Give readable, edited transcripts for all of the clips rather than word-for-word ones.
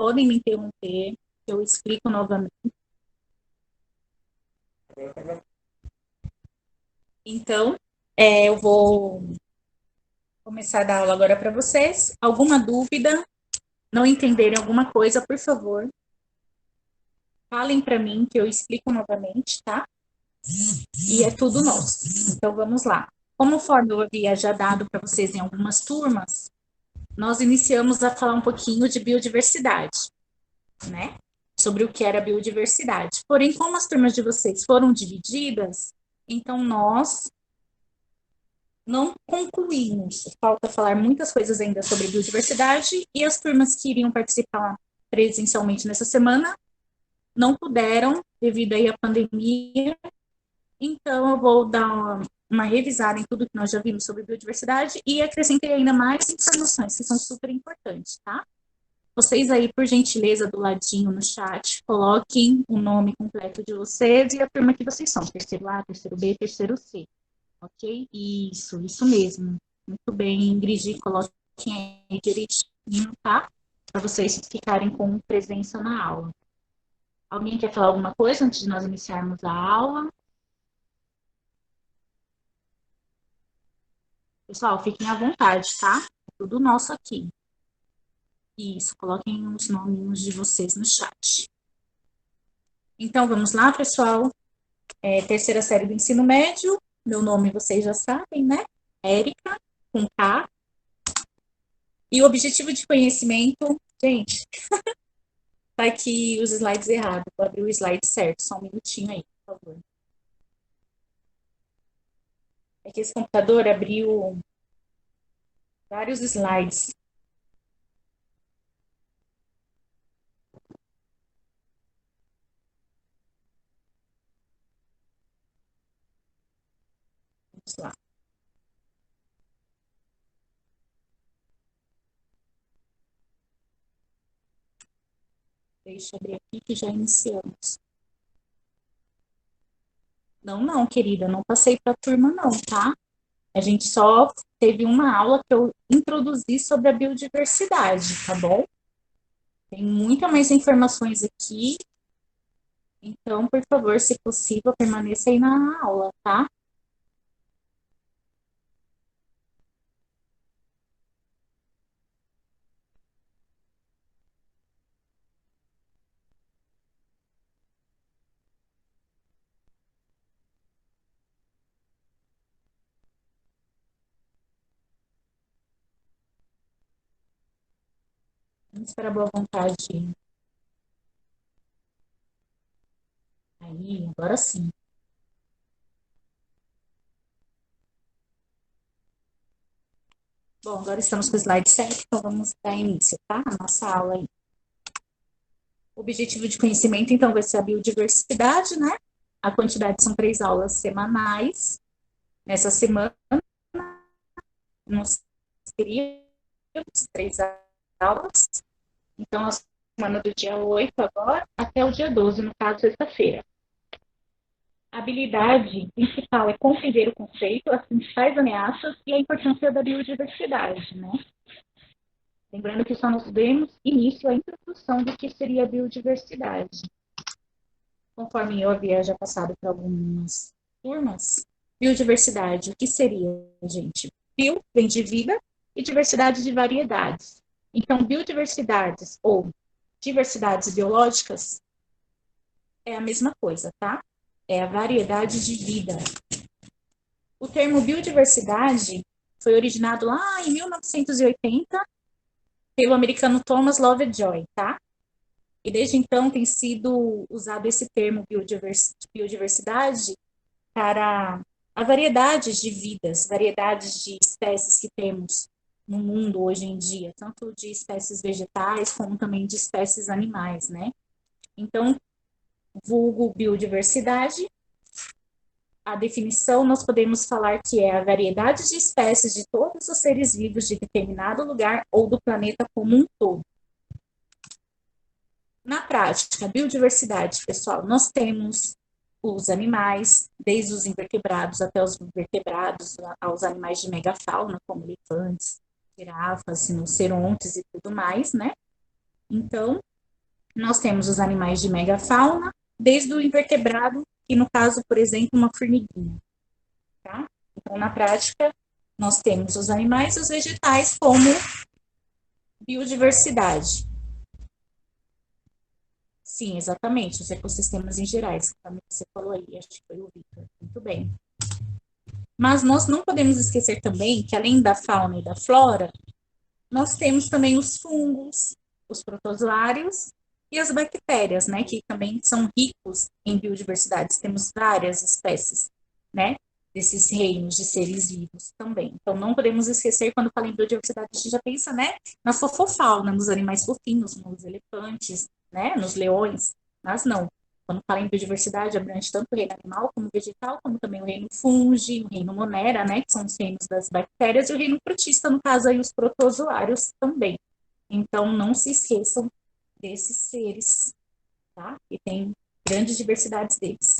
podem me interromper, eu explico novamente. Então, eu vou começar a dar aula agora para vocês. Alguma dúvida? Não entenderem alguma coisa, por favor, falem para mim que eu explico novamente, tá? E é tudo nosso. Então, vamos lá. Conforme eu havia já dado para vocês em algumas turmas, nós iniciamos a falar um pouquinho de biodiversidade, né? Sobre o que era biodiversidade. Porém, como as turmas de vocês foram divididas, então nós não concluímos. Falta falar muitas coisas ainda sobre biodiversidade e as turmas que iriam participar presencialmente nessa semana não puderam devido aí à pandemia. Então, eu vou dar uma revisada em tudo que nós já vimos sobre biodiversidade e acrescentei ainda mais informações que são super importantes, tá? Vocês aí, por gentileza, do ladinho no chat, coloquem o nome completo de vocês e a turma que vocês são. Terceiro A, terceiro B, terceiro C. Ok? Isso mesmo. Muito bem, Ingrid, coloquem aí direitinho, tá? Para vocês ficarem com presença na aula. Alguém quer falar alguma coisa antes de nós iniciarmos a aula? Pessoal, fiquem à vontade, tá? É tudo nosso aqui. Isso, coloquem os nominhos de vocês no chat. Então, vamos lá, pessoal. Terceira série do ensino médio. Meu nome vocês já sabem, né? Érica, com K. E o objetivo de conhecimento, gente, tá aqui os slides errados. Vou abrir o slide certo, só um minutinho aí, por favor. É que esse computador abriu vários slides. Vamos lá. Deixa eu abrir aqui que já iniciamos. Não, não, querida, não passei para a turma, não, tá? A gente só teve uma aula que eu introduzi sobre a biodiversidade, tá bom? Tem muita mais informações aqui, então, por favor, se possível, permaneça aí na aula, tá? Vamos para a boa vontade. Aí, agora sim. Bom, agora estamos com o slide certo, então vamos dar início, tá? A nossa aula aí. O objetivo de conhecimento, então, vai ser a biodiversidade, né? A quantidade são 3 aulas semanais. Nessa semana, nós teríamos 3 aulas. Então, a semana do dia 8 agora até o dia 12, no caso, sexta-feira. A habilidade principal é compreender o conceito, as principais ameaças e a importância da biodiversidade, né? Lembrando que só nós demos início à introdução do que seria a biodiversidade. Conforme eu havia já passado por algumas turmas, biodiversidade, o que seria, gente? Bio vem de vida e diversidade de variedades. Então, biodiversidades ou diversidades biológicas é a mesma coisa, tá? É a variedade de vida. O termo biodiversidade foi originado lá em 1980 pelo americano Thomas Lovejoy, tá? E desde então tem sido usado esse termo biodiversidade para a variedades de vidas, variedades de espécies que temos no mundo hoje em dia, tanto de espécies vegetais como também de espécies animais, né? Então, vulgo biodiversidade, a definição nós podemos falar que é a variedade de espécies de todos os seres vivos de determinado lugar ou do planeta como um todo. Na prática, biodiversidade, pessoal, nós temos os animais, desde os invertebrados até os vertebrados, aos animais de megafauna, como elefantes, girafas, rinocerontes e tudo mais, né? Então, Nós temos os animais de megafauna, desde o invertebrado, que no caso, por exemplo, uma formiguinha, tá? Então, na prática, nós temos os animais e os vegetais como biodiversidade. Sim, exatamente, os ecossistemas em gerais, como você falou aí, acho que foi o Victor. Muito bem. Mas nós não podemos esquecer também que, além da fauna e da flora, nós temos também os fungos, os protozoários e as bactérias, né, que também são ricos em biodiversidade. Temos várias espécies, né, desses reinos de seres vivos também. Então, não podemos esquecer, quando fala em biodiversidade, a gente já pensa, né, na fofofauna, nos animais fofinhos, nos elefantes, né, nos leões, mas não. Quando fala em biodiversidade, abrange tanto o reino animal como vegetal, como também o reino fungi, o reino monera, né, que são os reinos das bactérias, e o reino protista, no caso aí os protozoários também. Então, não se esqueçam desses seres, tá? E tem grandes diversidades deles.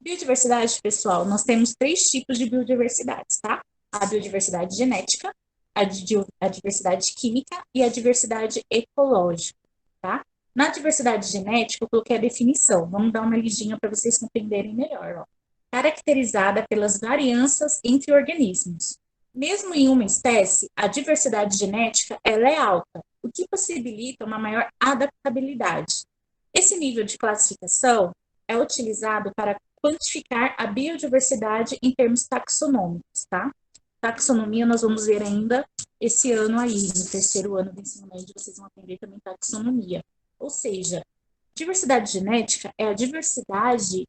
Biodiversidade, pessoal, nós temos três tipos de biodiversidades, tá? A biodiversidade genética, a diversidade química e a diversidade ecológica, tá? Na diversidade genética, eu coloquei a definição. Vamos dar uma lidinha para vocês compreenderem melhor. Ó. Caracterizada pelas varianças entre organismos. Mesmo em uma espécie, a diversidade genética ela é alta, o que possibilita uma maior adaptabilidade. Esse nível de classificação é utilizado para quantificar a biodiversidade em termos taxonômicos, tá? Taxonomia nós vamos ver ainda esse ano aí, no terceiro ano do ensino médio, vocês vão aprender também taxonomia. Ou seja, diversidade genética é a diversidade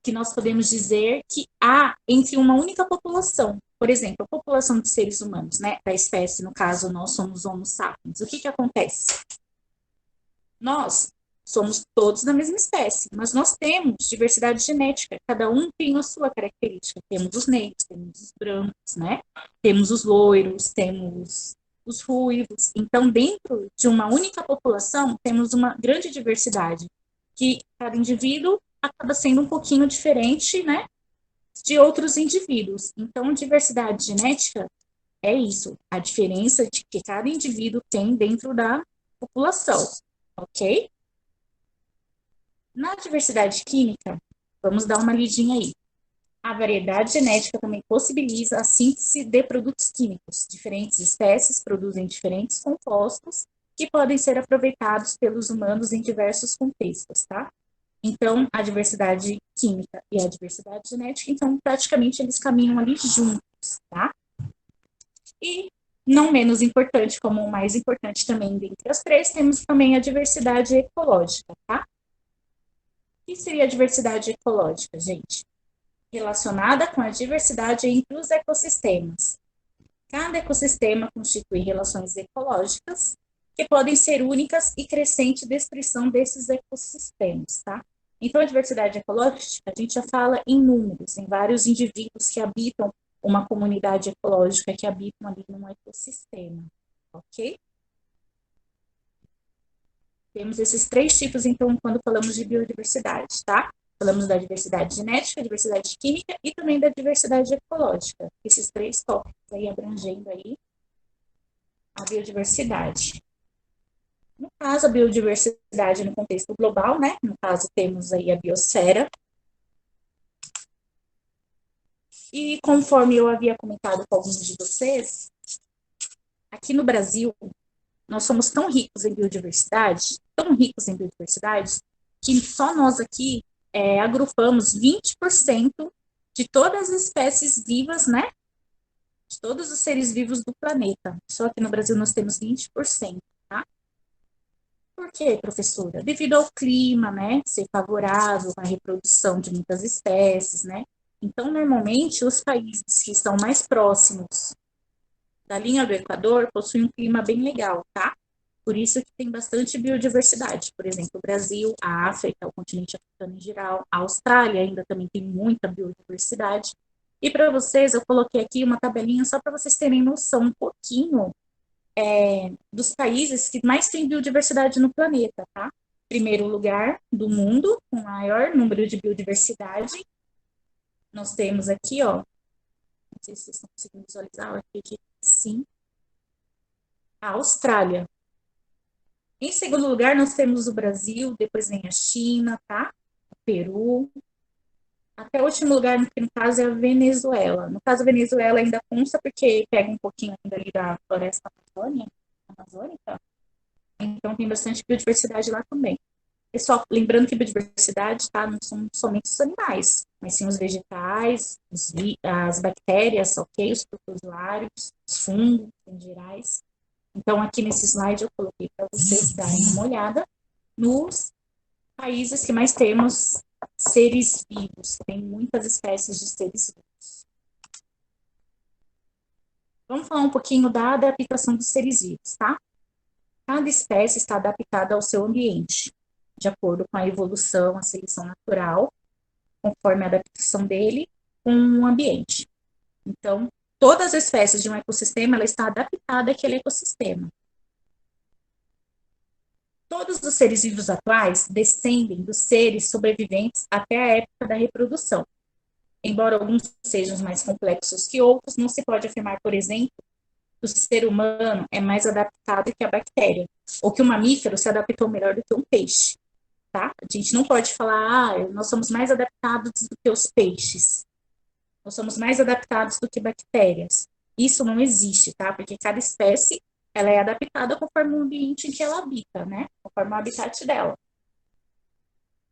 que nós podemos dizer que há entre uma única população. Por exemplo, a população de seres humanos, né, da espécie, no caso, nós somos Homo sapiens. O que que acontece? Nós somos todos da mesma espécie, mas nós temos diversidade genética, cada um tem a sua característica. Temos os negros, temos os brancos, né? Temos os loiros, temos os ruivos. Então, dentro de uma única população, temos uma grande diversidade, que cada indivíduo acaba sendo um pouquinho diferente, né, de outros indivíduos. Então, diversidade genética é isso, a diferença de que cada indivíduo tem dentro da população, ok? Na diversidade química, vamos dar uma lidinha aí. A variedade genética também possibilita a síntese de produtos químicos. Diferentes espécies produzem diferentes compostos que podem ser aproveitados pelos humanos em diversos contextos, tá? Então, a diversidade química e a diversidade genética, então, praticamente eles caminham ali juntos, tá? E, não menos importante, como o mais importante também dentre as três, temos também a diversidade ecológica, tá? O que seria a diversidade ecológica, gente? Relacionada com a diversidade entre os ecossistemas. Cada ecossistema constitui relações ecológicas que podem ser únicas e crescente descrição desses ecossistemas, tá? Então, a diversidade ecológica, a gente já fala em números, em vários indivíduos que habitam uma comunidade ecológica, que habitam ali num ecossistema, ok? Temos esses três tipos, então, quando falamos de biodiversidade, tá? Falamos da diversidade genética, diversidade química e também da diversidade ecológica. Esses três tópicos aí abrangendo aí a biodiversidade. No caso, a biodiversidade no contexto global, né? No caso, temos aí a biosfera. E conforme eu havia comentado com alguns de vocês, aqui no Brasil, nós somos tão ricos em biodiversidade, que só nós aqui agrupamos 20% de todas as espécies vivas, né? De todos os seres vivos do planeta. Só que no Brasil nós temos 20%, tá? Por quê, professora? Devido ao clima, né? Ser favorável à reprodução de muitas espécies, né? Então, normalmente, os países que estão mais próximos da linha do Equador possuem um clima bem legal, tá? Por isso que tem bastante biodiversidade. Por exemplo, o Brasil, a África, o continente africano em geral, a Austrália ainda também tem muita biodiversidade. E para vocês, eu coloquei aqui uma tabelinha só para vocês terem noção um pouquinho dos países que mais têm biodiversidade no planeta, tá? Primeiro lugar do mundo, com maior número de biodiversidade. Nós temos aqui, ó, não sei se vocês estão conseguindo visualizar, eu acredito que sim, a Austrália. Em segundo lugar, nós temos o Brasil, depois vem a China, tá? O Peru. Até o último lugar, que no caso é a Venezuela. No caso, a Venezuela ainda consta porque pega um pouquinho ainda ali da floresta amazônica, então tem bastante biodiversidade lá também. Pessoal, lembrando que biodiversidade, tá, não são somente os animais, mas sim os vegetais, as bactérias, ok? Os protozoários, os fungos em gerais. Então, aqui nesse slide eu coloquei para vocês darem uma olhada nos países que mais temos seres vivos. Tem muitas espécies de seres vivos. Vamos falar um pouquinho da adaptação dos seres vivos, tá? Cada espécie está adaptada ao seu ambiente, de acordo com a evolução, a seleção natural, conforme a adaptação dele com o ambiente. Então, todas as espécies de um ecossistema, ela está adaptada àquele ecossistema. Todos os seres vivos atuais descendem dos seres sobreviventes até a época da reprodução. Embora alguns sejam mais complexos que outros, não se pode afirmar, por exemplo, que o ser humano é mais adaptado que a bactéria, ou que o mamífero se adaptou melhor do que um peixe, tá? A gente não pode falar, nós somos mais adaptados do que os peixes, nós somos mais adaptados do que bactérias. Isso não existe, tá? Porque cada espécie, ela é adaptada conforme o ambiente em que ela habita, né? Conforme o habitat dela.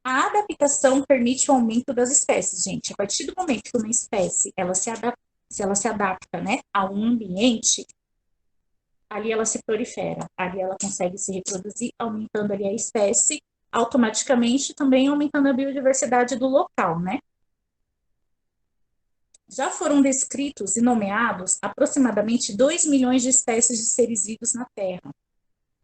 A adaptação permite o aumento das espécies, gente. A partir do momento que uma espécie ela se adapta, né, a um ambiente, ali ela se prolifera, ali ela consegue se reproduzir, aumentando ali a espécie, automaticamente também aumentando a biodiversidade do local, né? Já foram descritos e nomeados aproximadamente 2 milhões de espécies de seres vivos na Terra.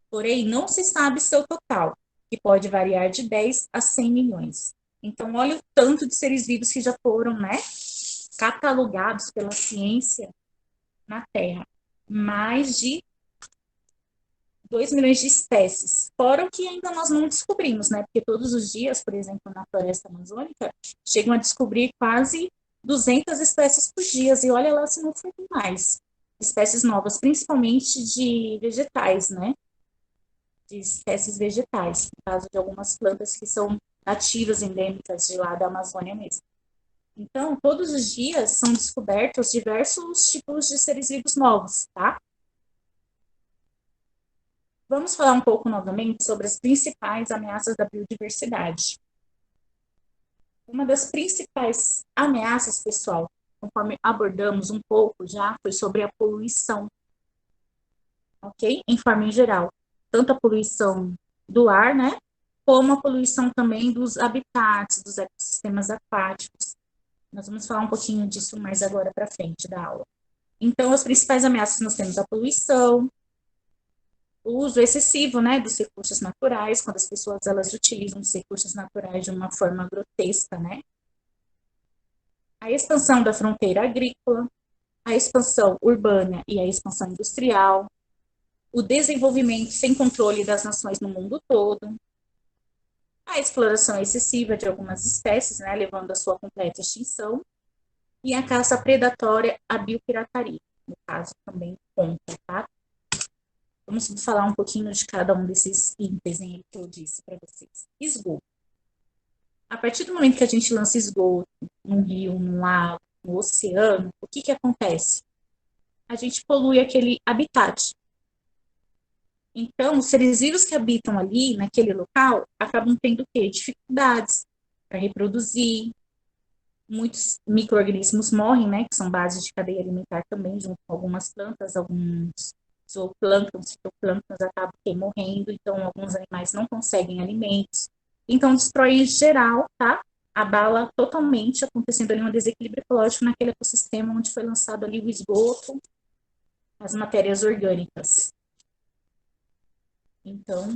Porém, não se sabe seu total, que pode variar de 10 a 100 milhões. Então, olha o tanto de seres vivos que já foram, né, catalogados pela ciência na Terra. Mais de 2 milhões de espécies. Fora o que ainda nós não descobrimos, né? Porque todos os dias, por exemplo, na floresta amazônica, chegam a descobrir quase 200 espécies por dia. E olha lá se não for mais. Espécies novas, principalmente de vegetais, né? De espécies vegetais, no caso de algumas plantas que são nativas, endêmicas de lá da Amazônia mesmo. Então, todos os dias são descobertos diversos tipos de seres vivos novos, tá? Vamos falar um pouco novamente sobre as principais ameaças da biodiversidade. Uma das principais ameaças, pessoal, conforme abordamos um pouco já, foi sobre a poluição, ok? Em forma em geral, tanto a poluição do ar, né, como a poluição também dos habitats, dos ecossistemas aquáticos. Nós vamos falar um pouquinho disso mais agora para frente da aula. Então, as principais ameaças nós temos a poluição, o uso excessivo, né, dos recursos naturais, quando as pessoas elas utilizam os recursos naturais de uma forma grotesca, né? A expansão da fronteira agrícola, a expansão urbana e a expansão industrial, o desenvolvimento sem controle das nações no mundo todo, a exploração excessiva de algumas espécies, né, levando à sua completa extinção, e a caça predatória à biopirataria, no caso também conta, tá? Vamos falar um pouquinho de cada um desses itens aí que eu disse para vocês. Esgoto. A partir do momento que a gente lança esgoto num rio, num lago, no oceano, o que acontece? A gente polui aquele habitat. Então, os seres vivos que habitam ali, naquele local, acabam tendo o quê? Dificuldades para reproduzir. Muitos micro-organismos morrem, né? Que são bases de cadeia alimentar também, junto com algumas plantas, alguns zooplânctons, fitoplânctons acabam morrendo, então alguns animais não conseguem alimentos. Então, destrói em geral, tá? Abala totalmente, acontecendo ali um desequilíbrio ecológico naquele ecossistema onde foi lançado ali o esgoto, as matérias orgânicas. Então,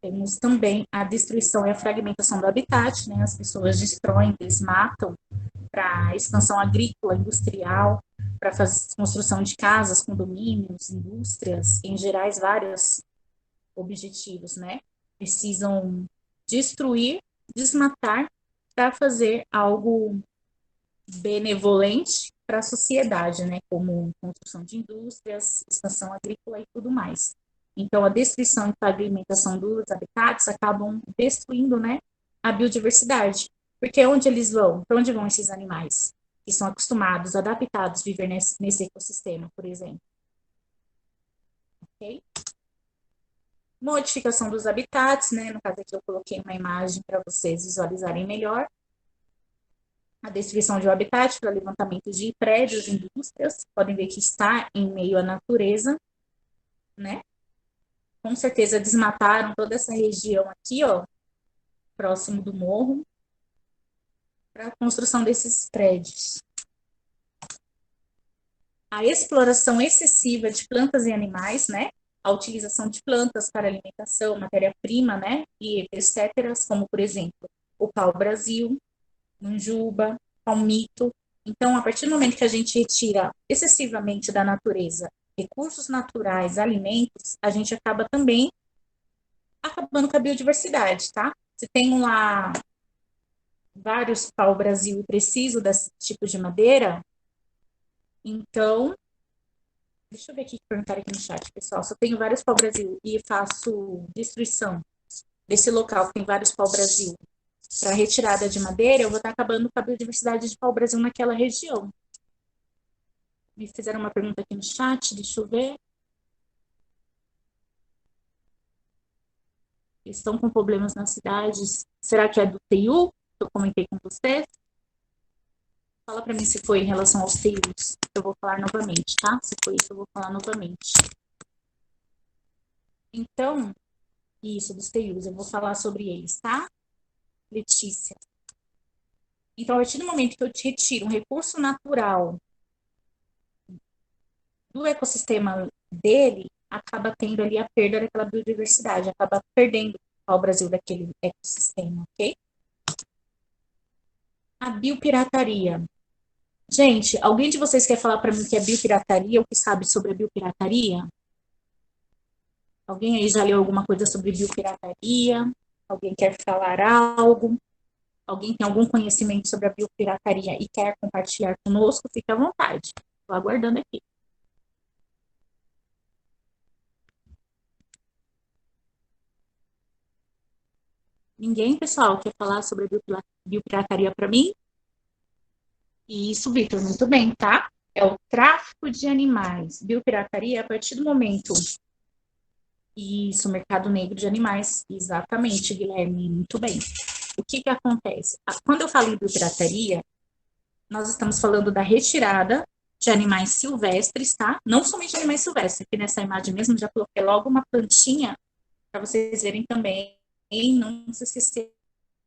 temos também a destruição e a fragmentação do habitat, né? As pessoas destroem, desmatam para expansão agrícola, industrial, para fazer construção de casas, condomínios, indústrias, em gerais vários objetivos, né? Precisam destruir, desmatar para fazer algo benevolente para a sociedade, né? Como construção de indústrias, expansão agrícola e tudo mais. Então, a destruição e fragmentação dos habitats acabam destruindo, né, a biodiversidade. Porque onde eles vão? Para onde vão esses animais? Que são acostumados, adaptados a viver nesse ecossistema, por exemplo. Ok? Modificação dos habitats, né? No caso aqui eu coloquei uma imagem para vocês visualizarem melhor. A destruição de um habitat para levantamento de prédios, indústrias. Podem ver que está em meio à natureza, né? Com certeza desmataram toda essa região aqui, ó, próximo do morro, para a construção desses prédios. A exploração excessiva de plantas e animais, né? A utilização de plantas para alimentação, matéria-prima, né? E etc., como, por exemplo, o pau-brasil, manjuba, palmito. Então, a partir do momento que a gente retira excessivamente da natureza recursos naturais, alimentos, a gente acaba também acabando com a biodiversidade, tá? Se tem lá vários pau-brasil e preciso desse tipo de madeira, então, deixa eu ver aqui que perguntaram aqui no chat, pessoal. Se eu tenho vários pau-brasil e faço destruição desse local que tem vários pau-brasil para retirada de madeira, eu vou estar acabando com a biodiversidade de pau-brasil naquela região. Me fizeram uma pergunta aqui no chat, deixa eu ver. Eles estão com problemas nas cidades. Será que é do TU? Que eu comentei com vocês. Fala para mim se foi em relação aos TUs. Eu vou falar novamente, tá? Se foi isso, eu vou falar novamente. Então, isso, dos TUs, eu vou falar sobre eles, tá? Letícia. Então, a partir do momento que eu te retiro um recurso natural do ecossistema dele, acaba tendo ali a perda daquela biodiversidade, acaba perdendo ao Brasil daquele ecossistema, ok? A biopirataria. Gente, alguém de vocês quer falar para mim o que é biopirataria ou que sabe sobre a biopirataria? Alguém aí já leu alguma coisa sobre biopirataria? Alguém quer falar algo? Alguém tem algum conhecimento sobre a biopirataria e quer compartilhar conosco? Fique à vontade. Estou aguardando aqui. Ninguém, pessoal, quer falar sobre a biopirataria para mim? Isso, Vitor, muito bem, tá? É o tráfico de animais. Biopirataria, a partir do momento. Isso, mercado negro de animais. Exatamente, Guilherme, muito bem. O que que acontece? Quando eu falo em biopirataria, nós estamos falando da retirada de animais silvestres, tá? Não somente animais silvestres, aqui nessa imagem mesmo já coloquei logo uma plantinha para vocês verem também, e não se esquecerem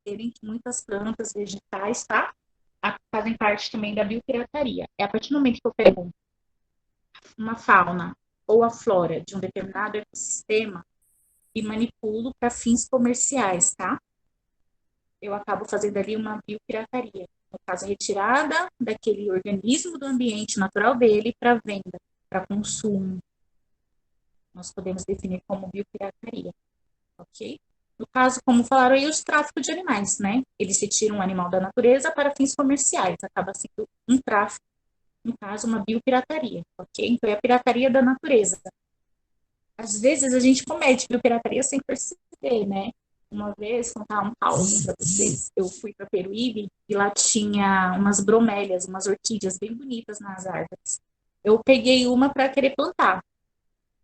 que muitas plantas vegetais, tá? Fazem parte também da biopirataria. É a partir do momento que eu pego uma fauna ou a flora de um determinado ecossistema e manipulo para fins comerciais, tá? Eu acabo fazendo ali uma biopirataria. No caso, a retirada daquele organismo do ambiente natural dele para venda, para consumo. Nós podemos definir como biopirataria, ok? No caso, como falaram aí, os tráficos de animais, né? Eles retiram um animal da natureza para fins comerciais. Acaba sendo um tráfico, no caso, uma biopirataria, ok? Então, é a pirataria da natureza. Às vezes, a gente comete biopirataria sem perceber, né? Uma vez, contar um caso para vocês, eu fui para Peruíbe e lá tinha umas bromélias, umas orquídeas bem bonitas nas árvores. Eu peguei uma para querer plantar.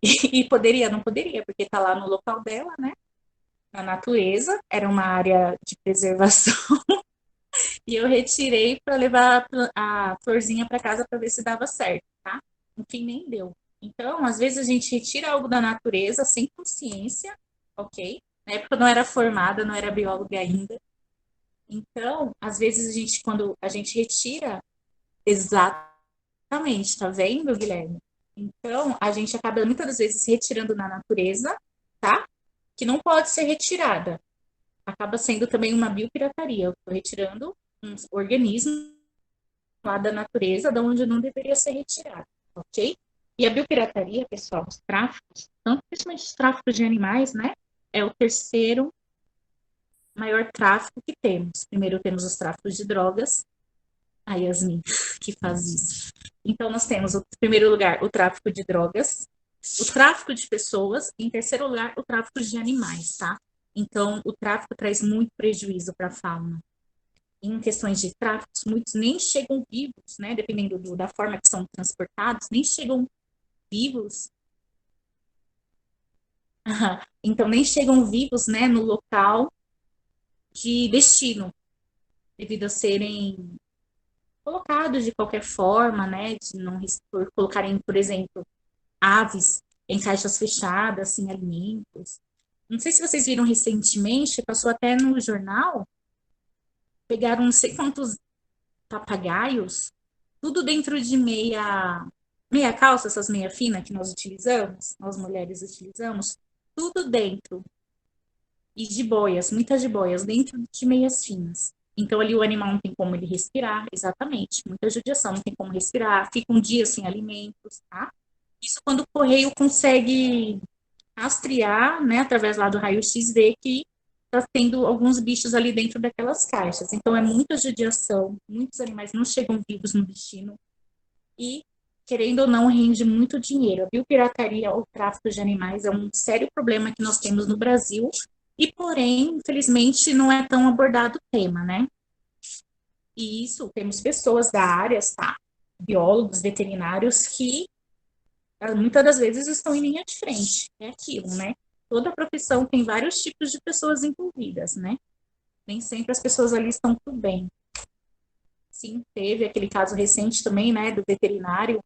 E poderia, não poderia, porque está lá no local dela, né? Na natureza, era uma área de preservação. E eu retirei para levar a florzinha para casa para ver se dava certo, tá? No fim, nem deu. Então, às vezes a gente retira algo da natureza sem consciência, ok? Na época eu não era formada, não era bióloga ainda. Então, às vezes quando a gente retira, exatamente, tá vendo, Guilherme? Então, a gente acaba muitas das vezes retirando na natureza, tá? Que não pode ser retirada. Acaba sendo também uma biopirataria. Eu estou retirando um organismo lá da natureza, de onde não deveria ser retirado, ok? E a biopirataria, pessoal, os tráficos, tanto principalmente os tráficos de animais, né? É o terceiro maior tráfico que temos. Primeiro temos os tráficos de drogas, a Yasmin que faz isso. Então, nós temos, em primeiro lugar, o tráfico de drogas, o tráfico de pessoas e, em terceiro lugar, o tráfico de animais, tá? Então, o tráfico traz muito prejuízo para a fauna. Em questões de tráfico, muitos nem chegam vivos, né? Dependendo da forma que são transportados, nem chegam vivos. Então, nem chegam vivos, né, no local de destino, devido a serem colocados de qualquer forma, né, de não por colocarem, por exemplo, aves em caixas fechadas, sem alimentos. Não sei se vocês viram recentemente, passou até no jornal, pegaram não sei quantos papagaios, tudo dentro de meia calça, essas meia fina que nós utilizamos, nós mulheres utilizamos, tudo dentro. E jiboias, muitas jiboias, dentro de meias finas. Então ali o animal não tem como ele respirar, exatamente, muita judiação, não tem como respirar, fica um dia sem alimentos, tá? Isso quando o correio consegue rastrear, né, através lá do raio-x, ver que está tendo alguns bichos ali dentro daquelas caixas. Então é muita judiação, muitos animais não chegam vivos no destino e, querendo ou não, rende muito dinheiro. A biopirataria ou tráfico de animais é um sério problema que nós temos no Brasil e, porém, infelizmente, não é tão abordado o tema, né? E isso, temos pessoas da área, tá? Biólogos, veterinários, que muitas das vezes estão em linha de frente. É aquilo, né? Toda profissão tem vários tipos de pessoas envolvidas, né? Nem sempre as pessoas ali estão tudo bem. Sim, teve aquele caso recente também, né, do veterinário.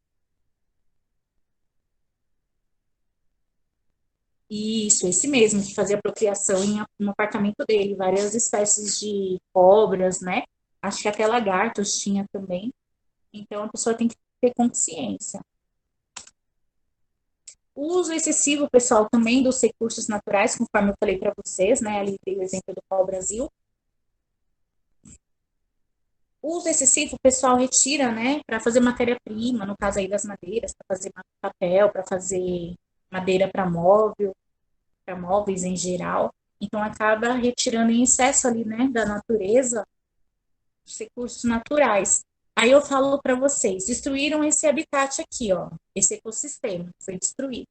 Isso, esse mesmo, que fazia procriação no apartamento dele, várias espécies de cobras, né? Acho que até lagartos tinha também. Então a pessoa tem que ter consciência. O uso excessivo, pessoal, também dos recursos naturais, conforme eu falei para vocês, né? Ali tem o exemplo do pau-brasil. O uso excessivo, o pessoal retira, né? Para fazer matéria-prima, no caso aí das madeiras, para fazer papel, para fazer madeira para móveis em geral. Então acaba retirando em excesso ali, né, da natureza, os recursos naturais. Aí eu falo para vocês, destruíram esse habitat aqui, ó, esse ecossistema foi destruído.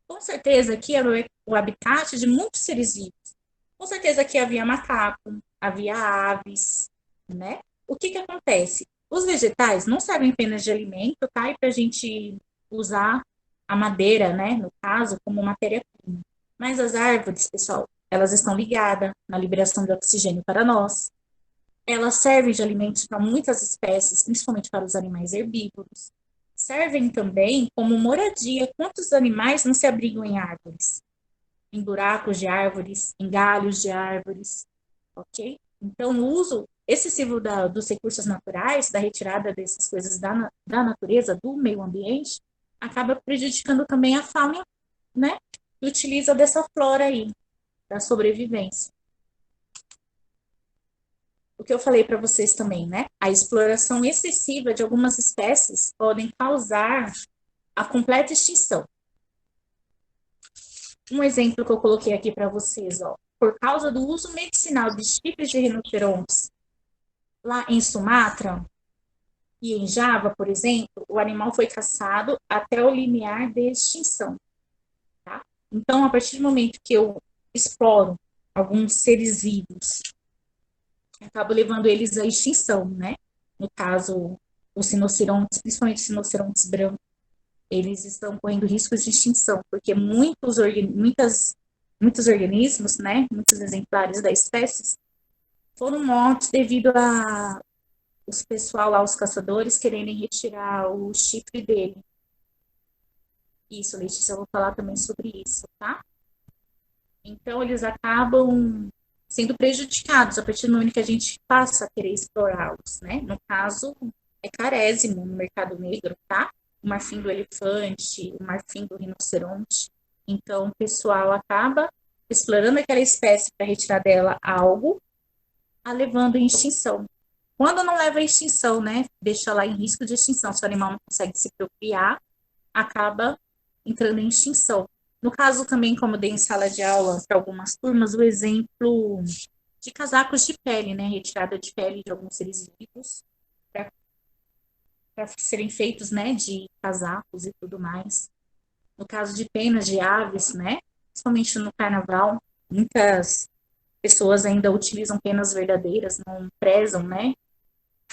Com certeza aqui era o habitat de muitos seres vivos. Com certeza aqui havia macaco, havia aves, né? O que que acontece? Os vegetais não servem apenas de alimento, tá? E para a gente usar a madeira, né, no caso, como matéria-prima. Mas as árvores, pessoal, elas estão ligadas na liberação de oxigênio para nós. Elas servem de alimentos para muitas espécies, principalmente para os animais herbívoros. Servem também como moradia. Quantos animais não se abrigam em árvores? Em buracos de árvores, em galhos de árvores, ok? Então, o uso excessivo dos recursos naturais, da retirada dessas coisas da natureza, do meio ambiente, acaba prejudicando também a fauna, né? Que utiliza dessa flora aí, da sobrevivência. O que eu falei para vocês também, né? A exploração excessiva de algumas espécies podem causar a completa extinção. Um exemplo que eu coloquei aqui para vocês, ó, por causa do uso medicinal de chifres de rinocerontes lá em Sumatra e em Java, por exemplo, o animal foi caçado até o limiar de extinção. Tá? Então, a partir do momento que eu exploro alguns seres vivos, acabo levando eles à extinção, né? No caso, os rinocerontes, principalmente os rinocerontes brancos, eles estão correndo riscos de extinção, porque muitos organismos, né, muitos exemplares da espécie, foram mortos devido a os pessoal lá, os caçadores, quererem retirar o chifre dele. Isso, Letícia, eu vou falar também sobre isso, tá? Então, eles acabam sendo prejudicados a partir do momento que a gente passa a querer explorá-los, né? No caso, é carésimo no mercado negro, tá? O marfim do elefante, o marfim do rinoceronte. Então, o pessoal acaba explorando aquela espécie para retirar dela algo, a levando em extinção. Quando não leva à extinção, né? Deixa lá em risco de extinção. Se o animal não consegue se procriar, acaba entrando em extinção. No caso também, como eu dei em sala de aula para algumas turmas, o exemplo de casacos de pele, né? Retirada de pele de alguns seres vivos para serem feitos, né? De casacos e tudo mais. No caso de penas de aves, né? Principalmente no carnaval, muitas pessoas ainda utilizam penas verdadeiras, não prezam, né?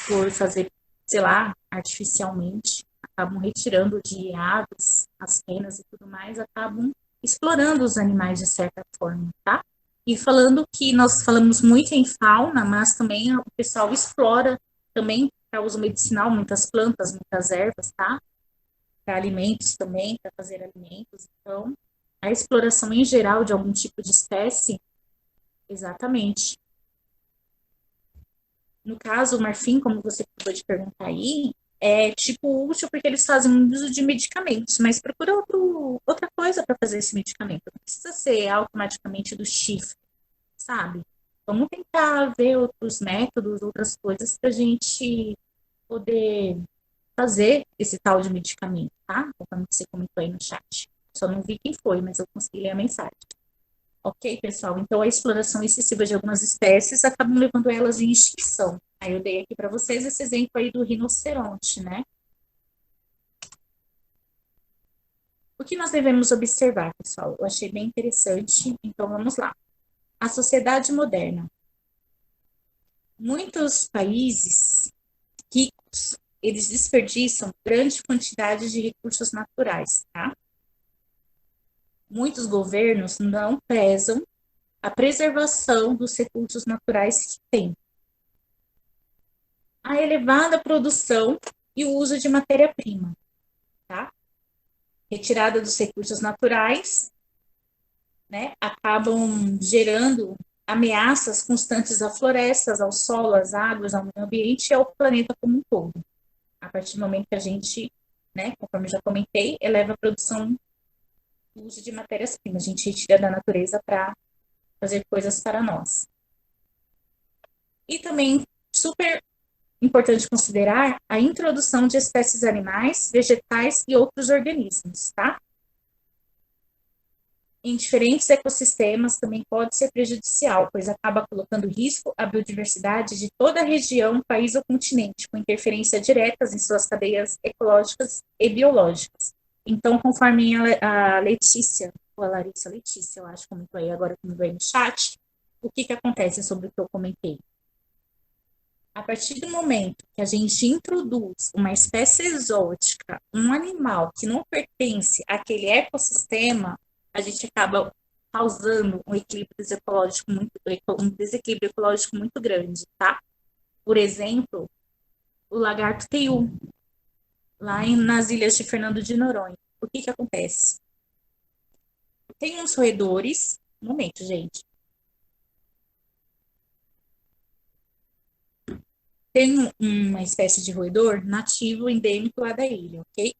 Por fazer, sei lá, artificialmente, acabam retirando de aves as penas e tudo mais, acabam explorando os animais de certa forma, tá? E falando que nós falamos muito em fauna, mas também o pessoal explora também para uso medicinal muitas plantas, muitas ervas, tá? Para alimentos também, para fazer alimentos. Então, a exploração em geral de algum tipo de espécie, exatamente. No caso, o marfim, como você acabou de perguntar aí, é tipo útil porque eles fazem uso de medicamentos, mas procura outra coisa para fazer esse medicamento. Não precisa ser automaticamente do chifre, sabe? Vamos tentar ver outros métodos, outras coisas para a gente poder fazer esse tal de medicamento, tá? Conforme você comentou aí no chat. Só não vi quem foi, mas eu consegui ler a mensagem. Ok, pessoal? Então, a exploração excessiva de algumas espécies acabam levando elas em extinção. Aí eu dei aqui para vocês esse exemplo aí do rinoceronte, né? O que nós devemos observar, pessoal? Eu achei bem interessante, então vamos lá. A sociedade moderna. Muitos países ricos, eles desperdiçam grande quantidade de recursos naturais, tá? Muitos governos não prezam a preservação dos recursos naturais que têm. A elevada produção e o uso de matéria-prima, tá? Retirada dos recursos naturais, né? Acabam gerando ameaças constantes a florestas, ao solo, às águas, ao meio ambiente e ao planeta como um todo. A partir do momento que a gente, né, conforme eu já comentei, eleva a produção e o uso de matérias-primas, a gente retira da natureza para fazer coisas para nós. E também super importante considerar a introdução de espécies animais, vegetais e outros organismos, tá? Em diferentes ecossistemas também pode ser prejudicial, pois acaba colocando em risco a biodiversidade de toda a região, país ou continente, com interferência diretas em suas cadeias ecológicas e biológicas. Então, conforme a Letícia, ou a Larissa Letícia, eu acho, comentou aí agora comigo aí no chat, o que acontece sobre o que eu comentei? A partir do momento que a gente introduz uma espécie exótica, um animal que não pertence àquele ecossistema, a gente acaba causando um desequilíbrio ecológico muito grande, tá? Por exemplo, o lagarto teiu, nas ilhas de Fernando de Noronha. O que acontece? Tem uns roedores, um momento, gente. Tem uma espécie de roedor nativo endêmico lá da ilha, ok?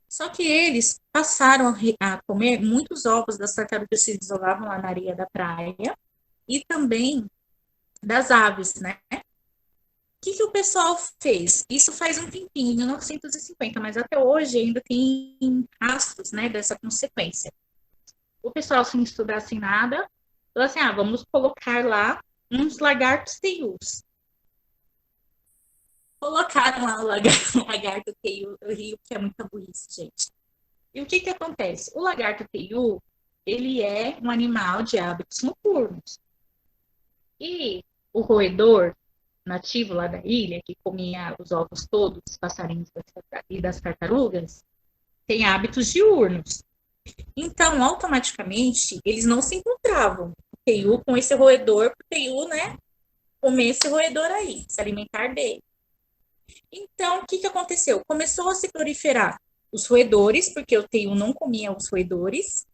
Só que eles passaram a comer muitos ovos das tartarugas que se desovavam lá na areia da praia e também das aves, né? O que o pessoal fez? Isso faz um tempinho, em 1950, mas até hoje ainda tem rastros, né, dessa consequência. O pessoal, sem estudar, sem nada, falou assim, vamos colocar lá uns lagartos teius. Colocaram lá o lagarto teiu, eu rio que é muita burrice, gente. E o que acontece? O lagarto teiu, ele é um animal de hábitos noturnos. E o roedor nativo lá da ilha, que comia os ovos todos dos passarinhos e das tartarugas, tem hábitos diurnos. Então, automaticamente, eles não se encontravam, o teiu com esse roedor, o teiu, né, comer esse roedor aí, se alimentar dele. Então, o que aconteceu? Começou a se proliferar os roedores, porque o teiu não comia os roedores.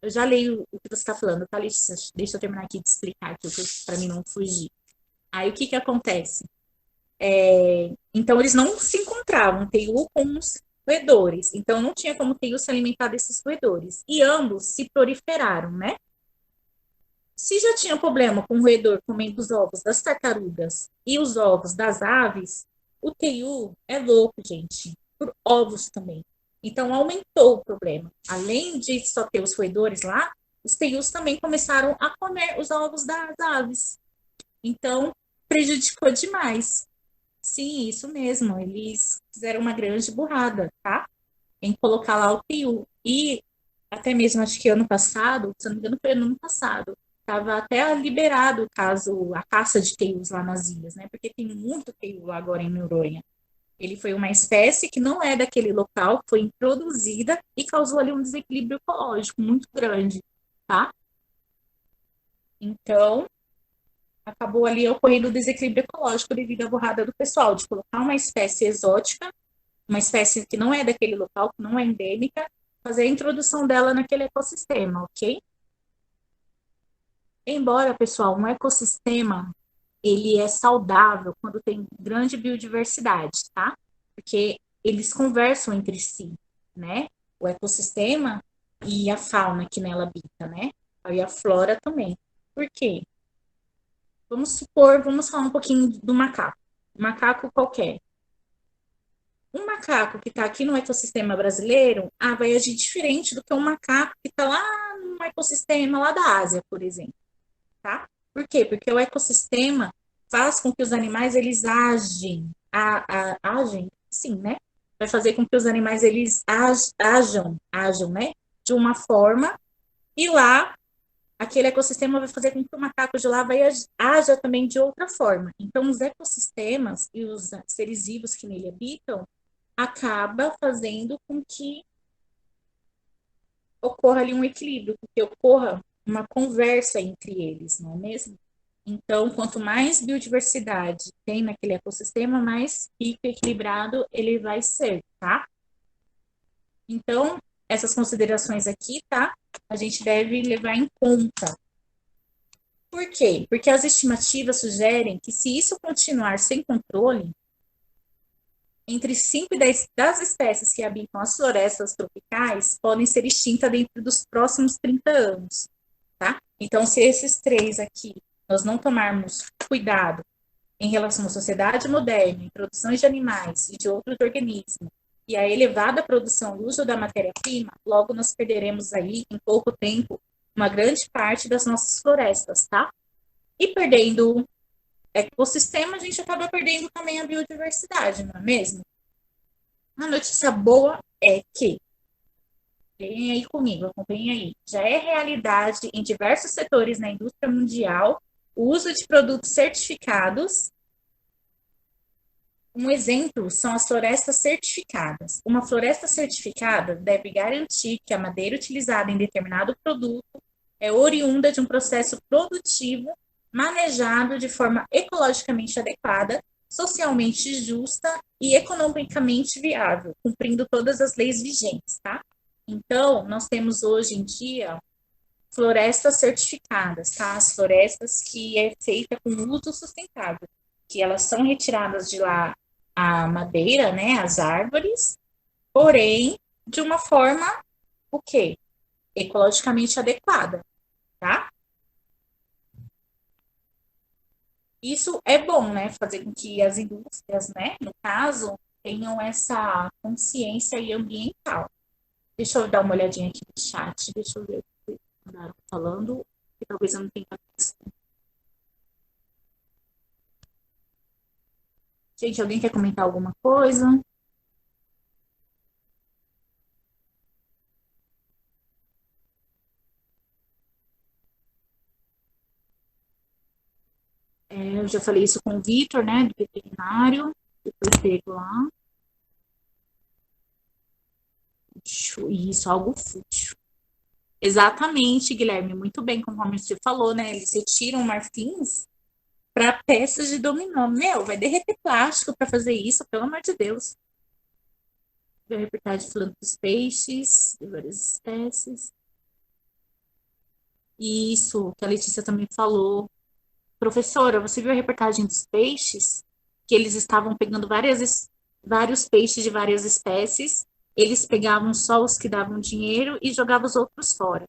Eu já leio o que você está falando, tá, Letícia? Deixa eu terminar aqui de explicar aqui, para mim não fugir. Aí, o que acontece? Então, eles não se encontravam, teiu com os roedores. Então, não tinha como teiu se alimentar desses roedores. E ambos se proliferaram, né? Se já tinha problema com o roedor comendo os ovos das tartarugas e os ovos das aves, o teiu é louco, gente, por ovos também. Então, aumentou o problema. Além de só ter os roedores lá, os teius também começaram a comer os ovos das aves. Então, prejudicou demais. Sim, isso mesmo. Eles fizeram uma grande burrada, tá? em colocar lá o TIU. E até mesmo, acho que ano passado, se não me engano, foi ano passado, estava até liberado o caso, a caça de TIUs lá nas ilhas, né? Porque tem muito TIU lá agora em Noronha. Ele foi uma espécie que não é daquele local, foi introduzida e causou ali um desequilíbrio ecológico muito grande, tá? Então, acabou ali ocorrendo o desequilíbrio ecológico devido à burrada do pessoal, de colocar uma espécie exótica, uma espécie que não é daquele local, que não é endêmica, fazer a introdução dela naquele ecossistema, ok? Embora, pessoal, um ecossistema ele é saudável quando tem grande biodiversidade, tá? Porque eles conversam entre si, né? O ecossistema e a fauna que nela habita, né? E a flora também. Por quê? Vamos supor, vamos falar um pouquinho do macaco. Macaco qualquer. Um macaco que está aqui no ecossistema brasileiro, vai agir diferente do que um macaco que está lá no ecossistema lá da Ásia, por exemplo, tá? Por quê? Porque o ecossistema faz com que os animais eles agem, sim, né? Vai fazer com que os animais eles ajam, né? De uma forma e lá aquele ecossistema vai fazer com que o macaco de lá haja também de outra forma. Então, os ecossistemas e os seres vivos que nele habitam acaba fazendo com que ocorra ali um equilíbrio, que ocorra uma conversa entre eles, não é mesmo? Então, quanto mais biodiversidade tem naquele ecossistema, mais rico e equilibrado ele vai ser, tá? Então, essas considerações aqui, tá? A gente deve levar em conta. Por quê? Porque as estimativas sugerem que se isso continuar sem controle, entre 5 e 10 das espécies que habitam as florestas tropicais podem ser extintas dentro dos próximos 30 anos, tá? Então, se esses três aqui nós não tomarmos cuidado em relação à sociedade moderna, introduções de animais e de outros organismos, e a elevada produção e uso da matéria-prima, logo nós perderemos aí, em pouco tempo, uma grande parte das nossas florestas, tá? E perdendo ecossistema, a gente acaba perdendo também a biodiversidade, não é mesmo? A notícia boa é que, vem aí comigo, acompanhem aí, já é realidade em diversos setores na indústria mundial o uso de produtos certificados. Um exemplo são as florestas certificadas. Uma floresta certificada deve garantir que a madeira utilizada em determinado produto é oriunda de um processo produtivo manejado de forma ecologicamente adequada, socialmente justa e economicamente viável, cumprindo todas as leis vigentes, tá? Então, nós temos hoje em dia florestas certificadas, tá? As florestas que é feita com uso sustentável, que elas são retiradas de lá a madeira, né, as árvores, porém de uma forma o quê? Ecologicamente adequada, tá? Isso é bom, né? Fazer com que as indústrias, né, no caso, tenham essa consciência ambiental. Deixa eu dar uma olhadinha aqui no chat, deixa eu ver o que andaram falando, que talvez eu não tenha visto. Gente, alguém quer comentar alguma coisa? Eu já falei isso com o Vitor, né, do veterinário, que foi pego lá. Isso, algo fútil. Exatamente, Guilherme, muito bem, conforme você falou, né? Eles retiram marfins para peças de dominó. Meu, vai derreter plástico para fazer isso, pelo amor de Deus. Viu a reportagem falando dos peixes, de várias espécies. E isso que a Letícia também falou. Professora, você viu a reportagem dos peixes? Que eles estavam pegando vários peixes de várias espécies. Eles pegavam só os que davam dinheiro e jogavam os outros fora,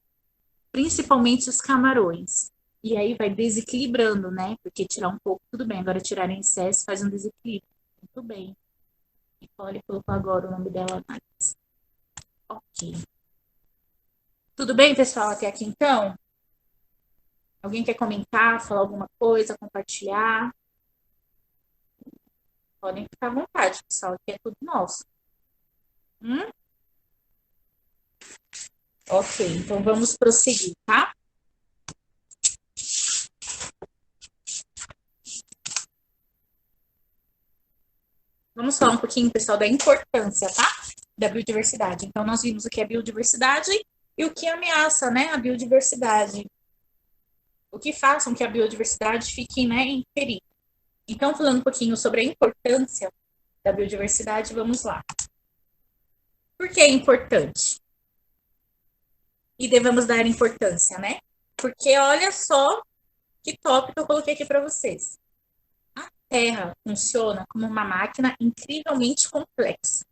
principalmente os camarões. E aí vai desequilibrando, né? Porque tirar um pouco, tudo bem. Agora tirar em excesso faz um desequilíbrio. Muito bem. Nicole colocou agora o nome dela mais. Ok. Tudo bem, pessoal? Até aqui então? Alguém quer comentar, falar alguma coisa, compartilhar? Podem ficar à vontade, pessoal. Aqui é tudo nosso. Hum? Ok, então vamos prosseguir, tá? Vamos falar um pouquinho, pessoal, da importância, tá? Da biodiversidade. Então, nós vimos o que é biodiversidade e o que ameaça, né, a biodiversidade. O que faz com que a biodiversidade fique, né, em perigo. Então, falando um pouquinho sobre a importância da biodiversidade, vamos lá. Por que é importante? E devemos dar importância, né? Porque olha só que tópico eu coloquei aqui para vocês. A Terra funciona como uma máquina incrivelmente complexa,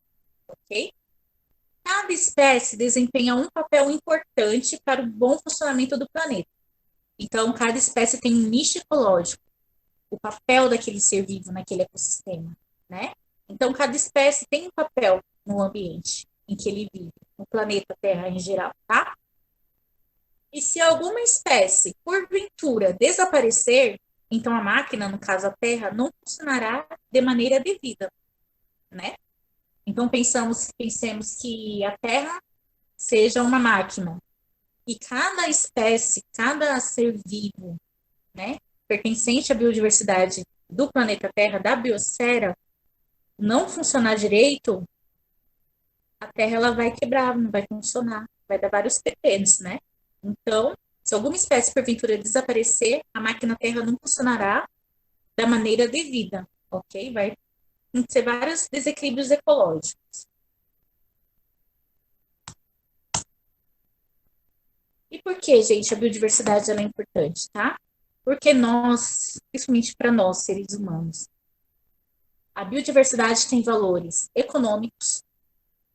ok? Cada espécie desempenha um papel importante para o bom funcionamento do planeta. Então, cada espécie tem um nicho ecológico, o papel daquele ser vivo naquele ecossistema, né? Então, cada espécie tem um papel no ambiente em que ele vive, no planeta Terra em geral, tá? E se alguma espécie, porventura, desaparecer, então a máquina, no caso a Terra, não funcionará de maneira devida, né? Então pensemos que a Terra seja uma máquina e cada espécie, cada ser vivo, né, pertencente à biodiversidade do planeta Terra, da biosfera, não funcionar direito, a Terra ela vai quebrar, não vai funcionar, vai dar vários pepinos, né? Então, se alguma espécie porventura desaparecer, a máquina Terra não funcionará da maneira devida, ok? Vai ter vários desequilíbrios ecológicos. E por que, gente, a biodiversidade ela é importante, tá? Porque nós, principalmente para nós, seres humanos, a biodiversidade tem valores econômicos,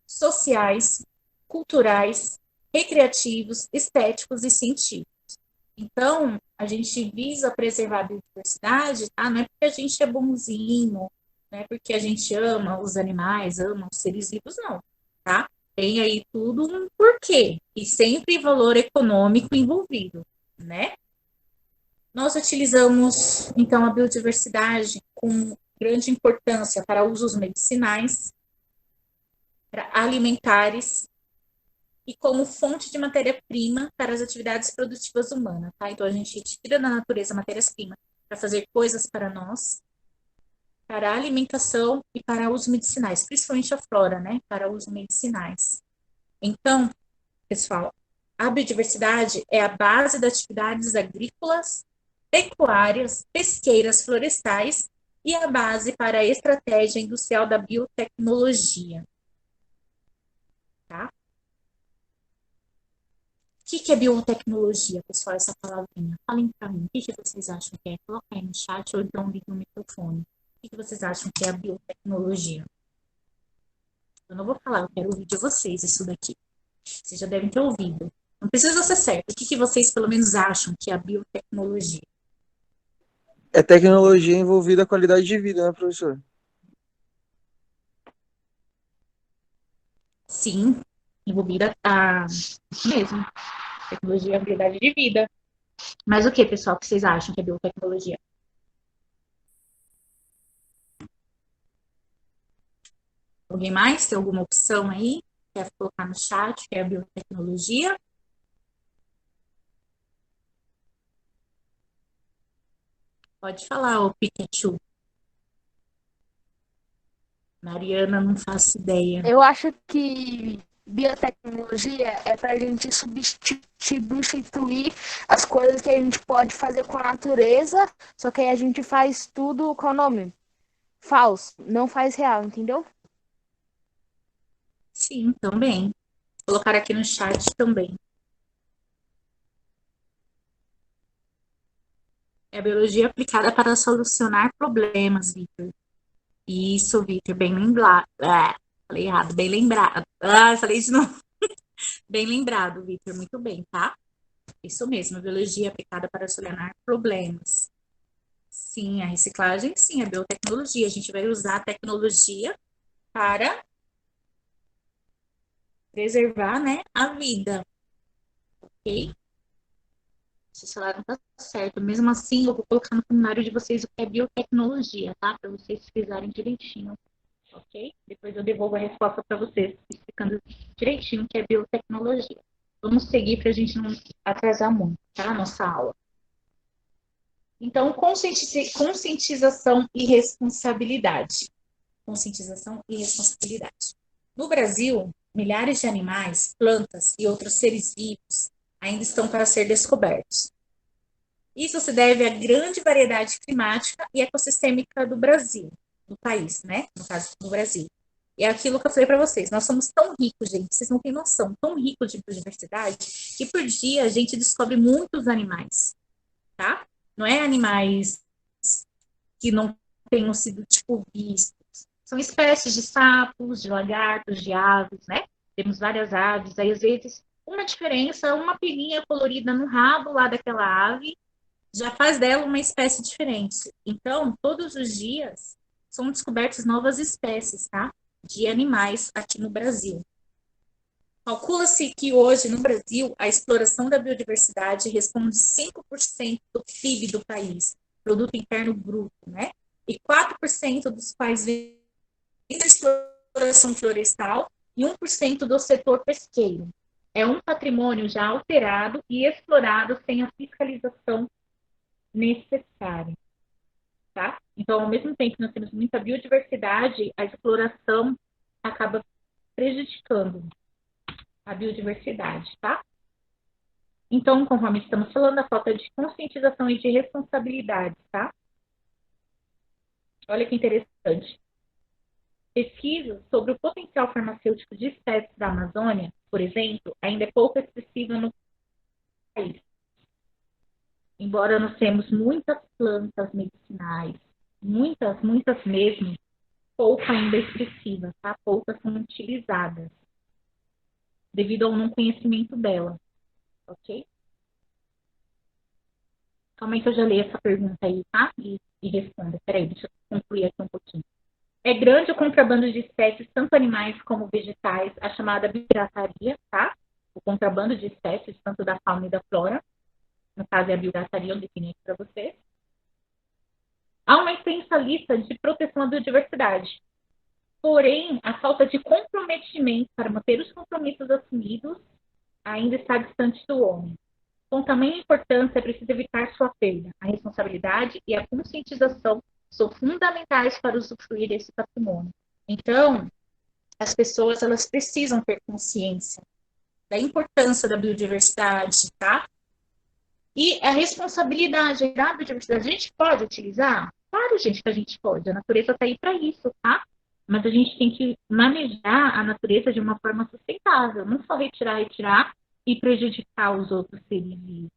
sociais, culturais, recreativos, estéticos e científicos. Então, a gente visa preservar a biodiversidade, tá? Não é porque a gente é bonzinho, não é porque a gente ama os animais, ama os seres vivos, não, tá? Tem aí tudo um porquê e sempre valor econômico envolvido, né? Nós utilizamos, então, a biodiversidade com grande importância para usos medicinais, para alimentares e como fonte de matéria-prima para as atividades produtivas humanas, tá? Então, a gente tira da natureza matérias-primas para fazer coisas para nós, para alimentação e para usos medicinais, principalmente a flora, né? Para usos medicinais. Então, pessoal, a biodiversidade é a base das atividades agrícolas, pecuárias, pesqueiras, florestais e a base para a estratégia industrial da biotecnologia. Tá? O que é biotecnologia, pessoal, essa palavrinha? Falem para mim, o que vocês acham que é? Coloca aí no chat ou então liga no microfone. O que vocês acham que é a biotecnologia? Eu não vou falar, eu quero ouvir de vocês isso daqui. Vocês já devem ter ouvido. Não precisa ser certo. O que vocês, pelo menos, acham que é a biotecnologia? É tecnologia envolvida a qualidade de vida, né, professor? Sim, envolvida a... Isso mesmo. Tecnologia é habilidade de vida. Mas o que, pessoal, que vocês acham que é biotecnologia? Alguém mais? Tem alguma opção aí? Quer colocar no chat que é a biotecnologia? Pode falar, ô Pikachu. Mariana, não faço ideia. Eu acho que biotecnologia é para a gente substituir as coisas que a gente pode fazer com a natureza, só que aí a gente faz tudo com o nome falso, não faz real, entendeu? Sim, também. Vou colocar aqui no chat também. É a biologia aplicada para solucionar problemas, Vitor. Isso, Vitor, bem lembrado. Ah, falei errado, bem lembrado. Ah, falei de novo. Bem lembrado, Vitor, muito bem, tá? Isso mesmo, biologia aplicada para solucionar problemas. Sim, a reciclagem, sim, a biotecnologia. A gente vai usar a tecnologia para preservar, né, a vida, ok? Esse salário não tá certo. Mesmo assim, eu vou colocar no formulário de vocês o que é biotecnologia, tá? Para vocês pesquisarem direitinho, ok? Depois eu devolvo a resposta para vocês, explicando direitinho o que é biotecnologia. Vamos seguir para a gente não atrasar muito, tá? A nossa aula. Então, conscientização e responsabilidade. Conscientização e responsabilidade. No Brasil, milhares de animais, plantas e outros seres vivos ainda estão para ser descobertos. Isso se deve à grande variedade climática e ecossistêmica do Brasil, do país, né? No caso do Brasil. E é aquilo que eu falei para vocês, nós somos tão ricos, gente, vocês não têm noção, tão ricos de biodiversidade, que por dia a gente descobre muitos animais, tá? Não é animais que não tenham sido, tipo, vistos. São espécies de sapos, de lagartos, de aves, né? Temos várias aves, aí às vezes uma diferença, uma peninha colorida no rabo lá daquela ave, já faz dela uma espécie diferente. Então, todos os dias são descobertas novas espécies, tá? De animais aqui no Brasil. Calcula-se que hoje, no Brasil, a exploração da biodiversidade responde 5% do PIB do país, produto interno bruto, né? E 4% dos quais vem da exploração florestal e 1% do setor pesqueiro. É um patrimônio já alterado e explorado sem a fiscalização necessária, tá? Então, ao mesmo tempo que nós temos muita biodiversidade, a exploração acaba prejudicando a biodiversidade, tá? Então, conforme estamos falando, a falta de conscientização e de responsabilidade, tá? Olha que interessante. Pesquisas sobre o potencial farmacêutico de espécies da Amazônia, por exemplo, ainda é pouco expressiva no país. Embora nós temos muitas plantas medicinais, muitas mesmo, pouco ainda expressivas, tá? Poucas são utilizadas, devido ao não conhecimento dela, ok? Calma aí que eu já li essa pergunta aí, tá? E responda. Peraí, deixa eu concluir aqui um pouquinho. É grande o contrabando de espécies, tanto animais como vegetais, a chamada biopirataria, tá? O contrabando de espécies, tanto da fauna e da flora. No caso, é a biopirataria, eu defini aqui para vocês. Há uma extensa lista de proteção à biodiversidade. Porém, a falta de comprometimento para manter os compromissos assumidos ainda está distante do homem. Com tamanha importância, é preciso evitar sua perda. A responsabilidade e a conscientização são fundamentais para usufruir desse patrimônio. Então, as pessoas elas precisam ter consciência da importância da biodiversidade, tá? E a responsabilidade da biodiversidade, a gente pode utilizar? Claro, gente, que a gente pode. A natureza está aí para isso, tá? Mas a gente tem que manejar a natureza de uma forma sustentável, não só retirar e prejudicar os outros seres vivos,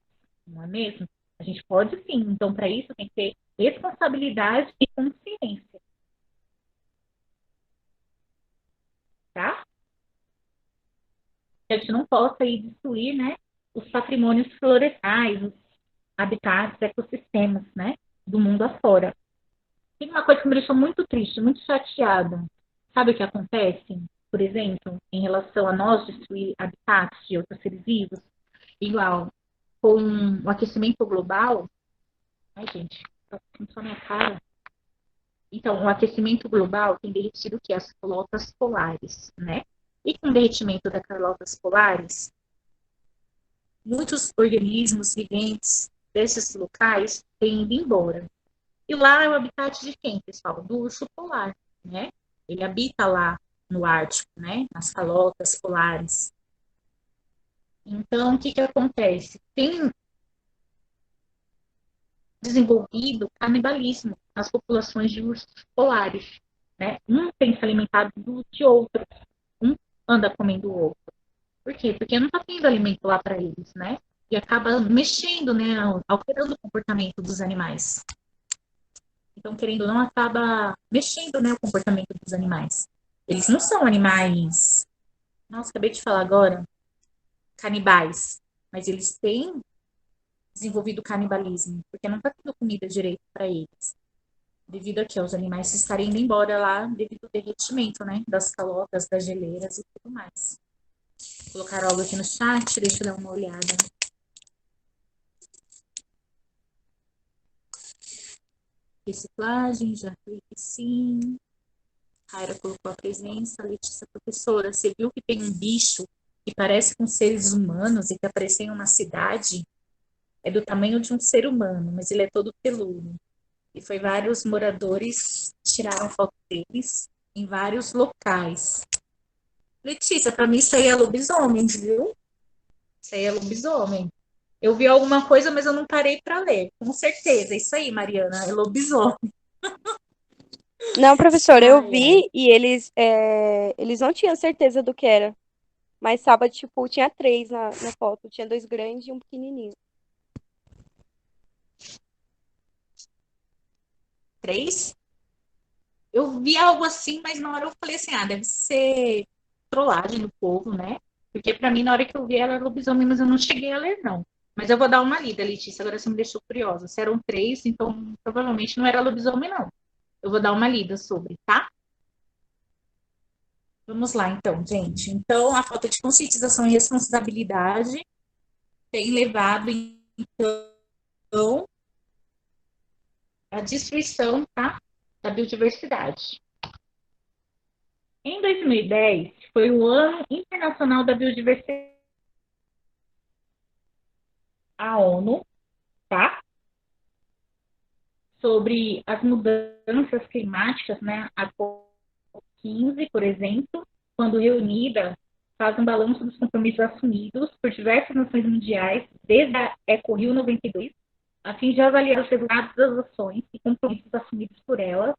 não é mesmo? A gente pode sim. Então, para isso, tem que ter responsabilidade e consciência, tá? Que a gente não possa aí destruir, né, os patrimônios florestais, os habitats, ecossistemas, né, do mundo afora. Tem uma coisa que me deixou muito triste, muito chateada. Sabe o que acontece, por exemplo, em relação a nós destruir habitats de outros seres vivos? Igual, com o aquecimento global. Ai, gente, tá só minha cara. Então, o aquecimento global tem derretido o que? As calotas polares, né? E com o derretimento das calotas polares, muitos organismos viventes desses locais têm ido embora. E lá é o habitat de quem, pessoal? Do urso polar, né? Ele habita lá no Ártico, né? Nas calotas polares. Então, o que que acontece? Tem desenvolvido canibalismo nas populações de ursos polares, né? Um tem se alimentado de outro, um anda comendo o outro. Por quê? Porque não está tendo alimento lá para eles, né? E acaba mexendo, né? Alterando o comportamento dos animais. Então, querendo ou não, acaba mexendo, né, o comportamento dos animais. Eles não são animais, nossa, acabei de falar agora, canibais, mas eles têm desenvolvido canibalismo, porque não está tendo comida direito para eles. Devido a que os animais estarem indo embora lá devido ao derretimento, né, das calotas, das geleiras e tudo mais. Vou colocar algo aqui no chat, deixa eu dar uma olhada. Reciclagem, já falei que sim. Raira colocou a presença. Letícia, professora, você viu que tem um bicho que parece com seres humanos e que apareceu em uma cidade, é do tamanho de um ser humano, mas ele é todo peludo. E foi vários moradores tiraram foto deles em vários locais. Letícia, para mim isso aí é lobisomem, viu? Isso aí é lobisomem. Eu vi alguma coisa, mas eu não parei para ler. Com certeza, isso aí, Mariana, é lobisomem. Não, professor, eu Ai, ai. vi e eles não tinham certeza do que era. Mas sábado, tipo, tinha três na foto. Tinha dois grandes e um pequenininho. 3? Eu vi algo assim, mas na hora eu falei assim, deve ser trollagem do povo, né? Porque para mim, na hora que eu vi, ela era lobisomem, mas eu não cheguei a ler, não. Mas eu vou dar uma lida, Letícia, agora você me deixou curiosa. Se eram 3, então provavelmente não era lobisomem, não. Eu vou dar uma lida sobre, tá? Vamos lá, então, gente. Então, a falta de conscientização e responsabilidade tem levado, então, à destruição, tá? Da biodiversidade. Em 2010, foi o Ano Internacional da Biodiversidade. A ONU, tá? Sobre as mudanças climáticas, né? A COP15, por exemplo, quando reunida, faz um balanço dos compromissos assumidos por diversas nações mundiais, desde a Eco Rio 92, a fim de avaliar os resultados das ações e compromissos assumidos por elas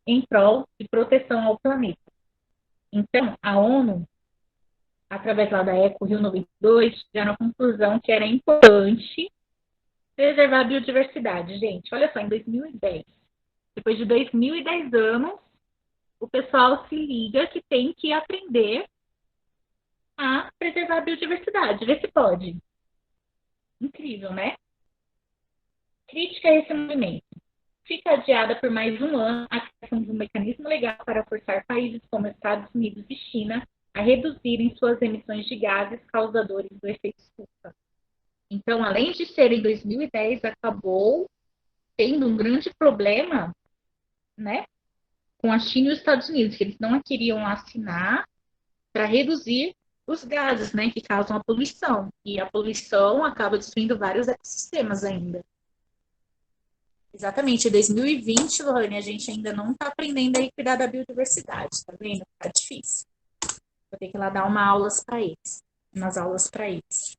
em prol de proteção ao planeta. Então, a ONU, através lá da Eco Rio 92, chegaram à conclusão que era importante preservar a biodiversidade. Gente, olha só, em 2010, depois de 2010 anos, o pessoal se liga que tem que aprender a preservar a biodiversidade. Vê se pode. Incrível, né? Crítica a esse movimento. Fica adiada por mais um ano a criação de um mecanismo legal para forçar países como Estados Unidos e China a reduzirem suas emissões de gases causadores do efeito estufa. Então, além de ser em 2010, acabou tendo um grande problema, né, com a China e os Estados Unidos, que eles não queriam assinar para reduzir os gases, né, que causam a poluição. E a poluição acaba destruindo vários ecossistemas ainda. Exatamente, em 2020, Lohane, a gente ainda não está aprendendo a cuidar da biodiversidade, tá vendo? Tá difícil. Vou ter que ir lá dar umas aulas para eles.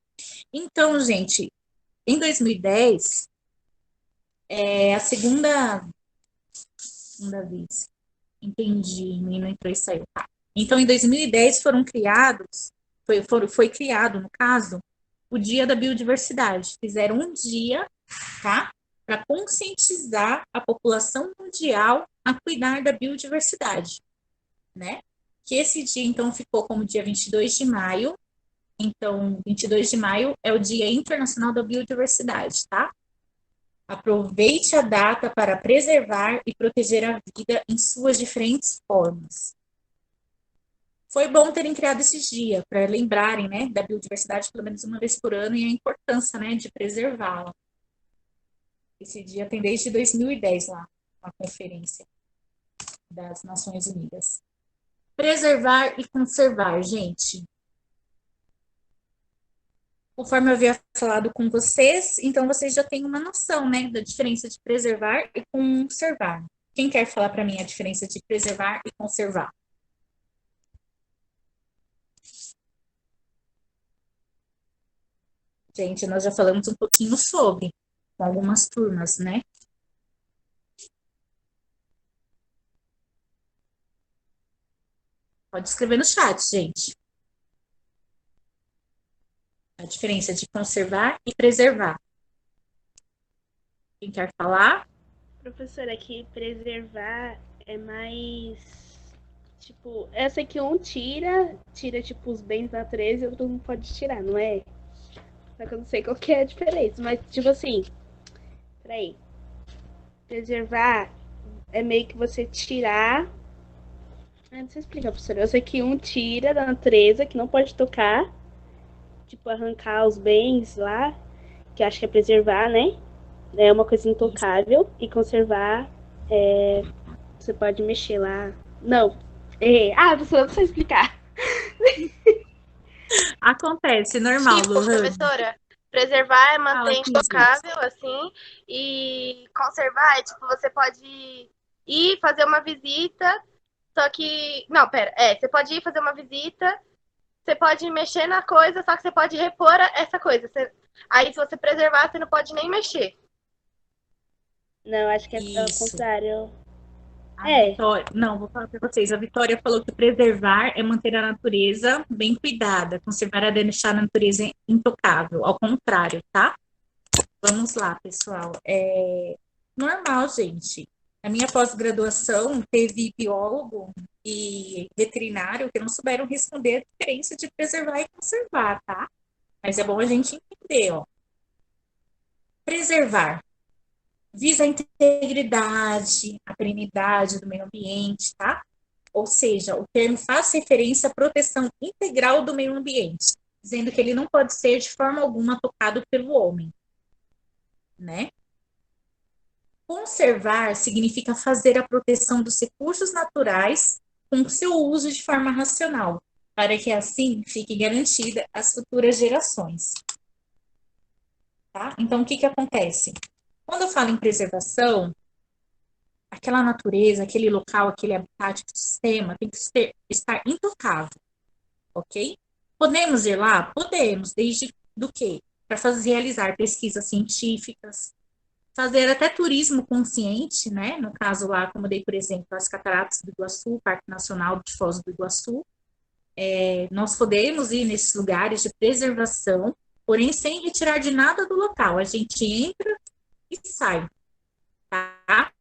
Então, gente, em 2010, a segunda vez. Entendi, menino entrou e saiu. Tá. Então, em 2010 foi criado, no caso, o Dia da Biodiversidade. Fizeram um dia, tá? Para conscientizar a população mundial a cuidar da biodiversidade, né? Que esse dia, então, ficou como dia 22 de maio. Então, 22 de maio é o Dia Internacional da Biodiversidade, tá? Aproveite a data para preservar e proteger a vida em suas diferentes formas. Foi bom terem criado esse dia, para lembrarem, né, da biodiversidade pelo menos uma vez por ano e a importância, né, de preservá-la. Esse dia tem desde 2010 lá, a conferência das Nações Unidas. Preservar e conservar, gente. Conforme eu havia falado com vocês, então vocês já têm uma noção, né, da diferença de preservar e conservar. Quem quer falar para mim a diferença de preservar e conservar? Gente, nós já falamos um pouquinho sobre, com algumas turmas, né? Pode escrever no chat, gente. A diferença de conservar e preservar. Quem quer falar? Professora, aqui preservar é mais. Tipo, essa aqui um tira, tipo, os bens da natureza e outro não pode tirar, não é? Só que eu não sei qual que é a diferença, mas tipo assim. Peraí. Preservar é meio que você tirar. Não sei explicar, professora. Eu sei que um tira da natureza, que não pode tocar. Tipo, arrancar os bens lá, que acho que é preservar, né? É uma coisa intocável. E conservar, você pode mexer lá. Não. Professora, não sei explicar. Acontece, normal, Tipo, Lohane. professora, preservar é manter Fala, Cris. intocável, assim, e conservar é tipo, você pode ir fazer uma visita, só que. Não, pera, você pode ir fazer uma visita, você pode mexer na coisa, só que você pode repor essa coisa. Aí, se você preservar, você não pode nem mexer. Não, acho que é o Isso. contrário. A É. Vitória, não, vou falar para vocês. A Vitória falou que preservar é manter a natureza bem cuidada, conservar é deixar a natureza intocável. Ao contrário, tá? Vamos lá, pessoal. Normal, gente. Na minha pós-graduação, teve biólogo e veterinário que não souberam responder a diferença de preservar e conservar, tá? Mas é bom a gente entender, ó. Preservar visa a integridade, a perenidade do meio ambiente, tá? Ou seja, o termo faz referência à proteção integral do meio ambiente, dizendo que ele não pode ser de forma alguma tocado pelo homem, né? Conservar significa fazer a proteção dos recursos naturais com seu uso de forma racional, para que assim fique garantida às futuras gerações. Tá? Então, o que acontece? Quando eu falo em preservação, aquela natureza, aquele local, aquele habitat do sistema tem que estar intocável, ok? Podemos ir lá? Podemos, desde do quê? Para realizar pesquisas científicas, fazer até turismo consciente, né? No caso lá, como eu dei, por exemplo, as Cataratas do Iguaçu, o Parque Nacional de Foz do Iguaçu. Nós podemos ir nesses lugares de preservação, porém sem retirar de nada do local. A gente entra e sai, tá?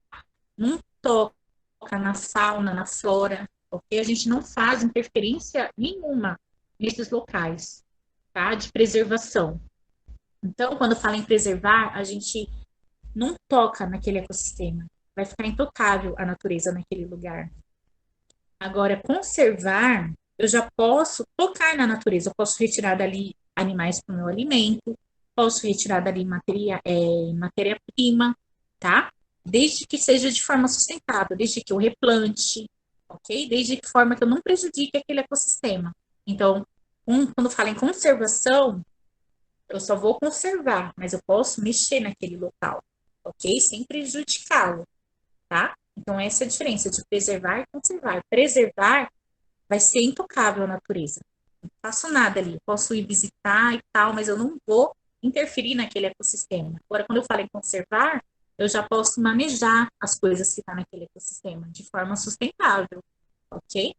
Não toca na fauna, na flora, ok? A gente não faz interferência nenhuma nesses locais, tá? De preservação. Então, quando fala em preservar, a gente não toca naquele ecossistema. Vai ficar intocável a natureza naquele lugar. Agora, conservar, eu já posso tocar na natureza. Eu posso retirar dali animais para o meu alimento, posso retirar dali matéria-prima, tá? Desde que seja de forma sustentável, desde que eu replante, ok? Desde que forma que eu não prejudique aquele ecossistema. Então, quando falo em conservação, eu só vou conservar, mas eu posso mexer naquele local, ok? Sem prejudicá-lo, tá? Então, essa é a diferença de preservar e conservar. Preservar vai ser intocável a natureza. Não faço nada ali. Eu posso ir visitar e tal, mas eu não vou interferir naquele ecossistema. Agora, quando eu falo em conservar, eu já posso manejar as coisas que estão naquele ecossistema de forma sustentável, ok?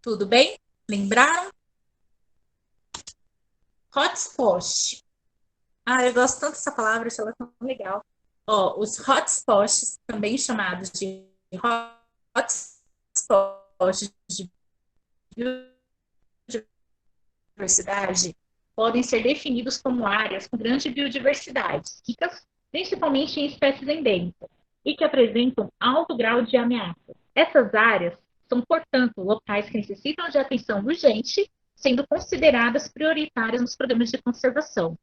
Tudo bem? Lembraram? Hotspot. Eu gosto tanto dessa palavra, acho ela tão legal. Ó, os hotspots, também chamados de hotspots de biodiversidade, podem ser definidos como áreas com grande biodiversidade, ricas principalmente em espécies endêmicas, e que apresentam alto grau de ameaça. Essas áreas são, portanto, locais que necessitam de atenção urgente, sendo consideradas prioritárias nos programas de conservação.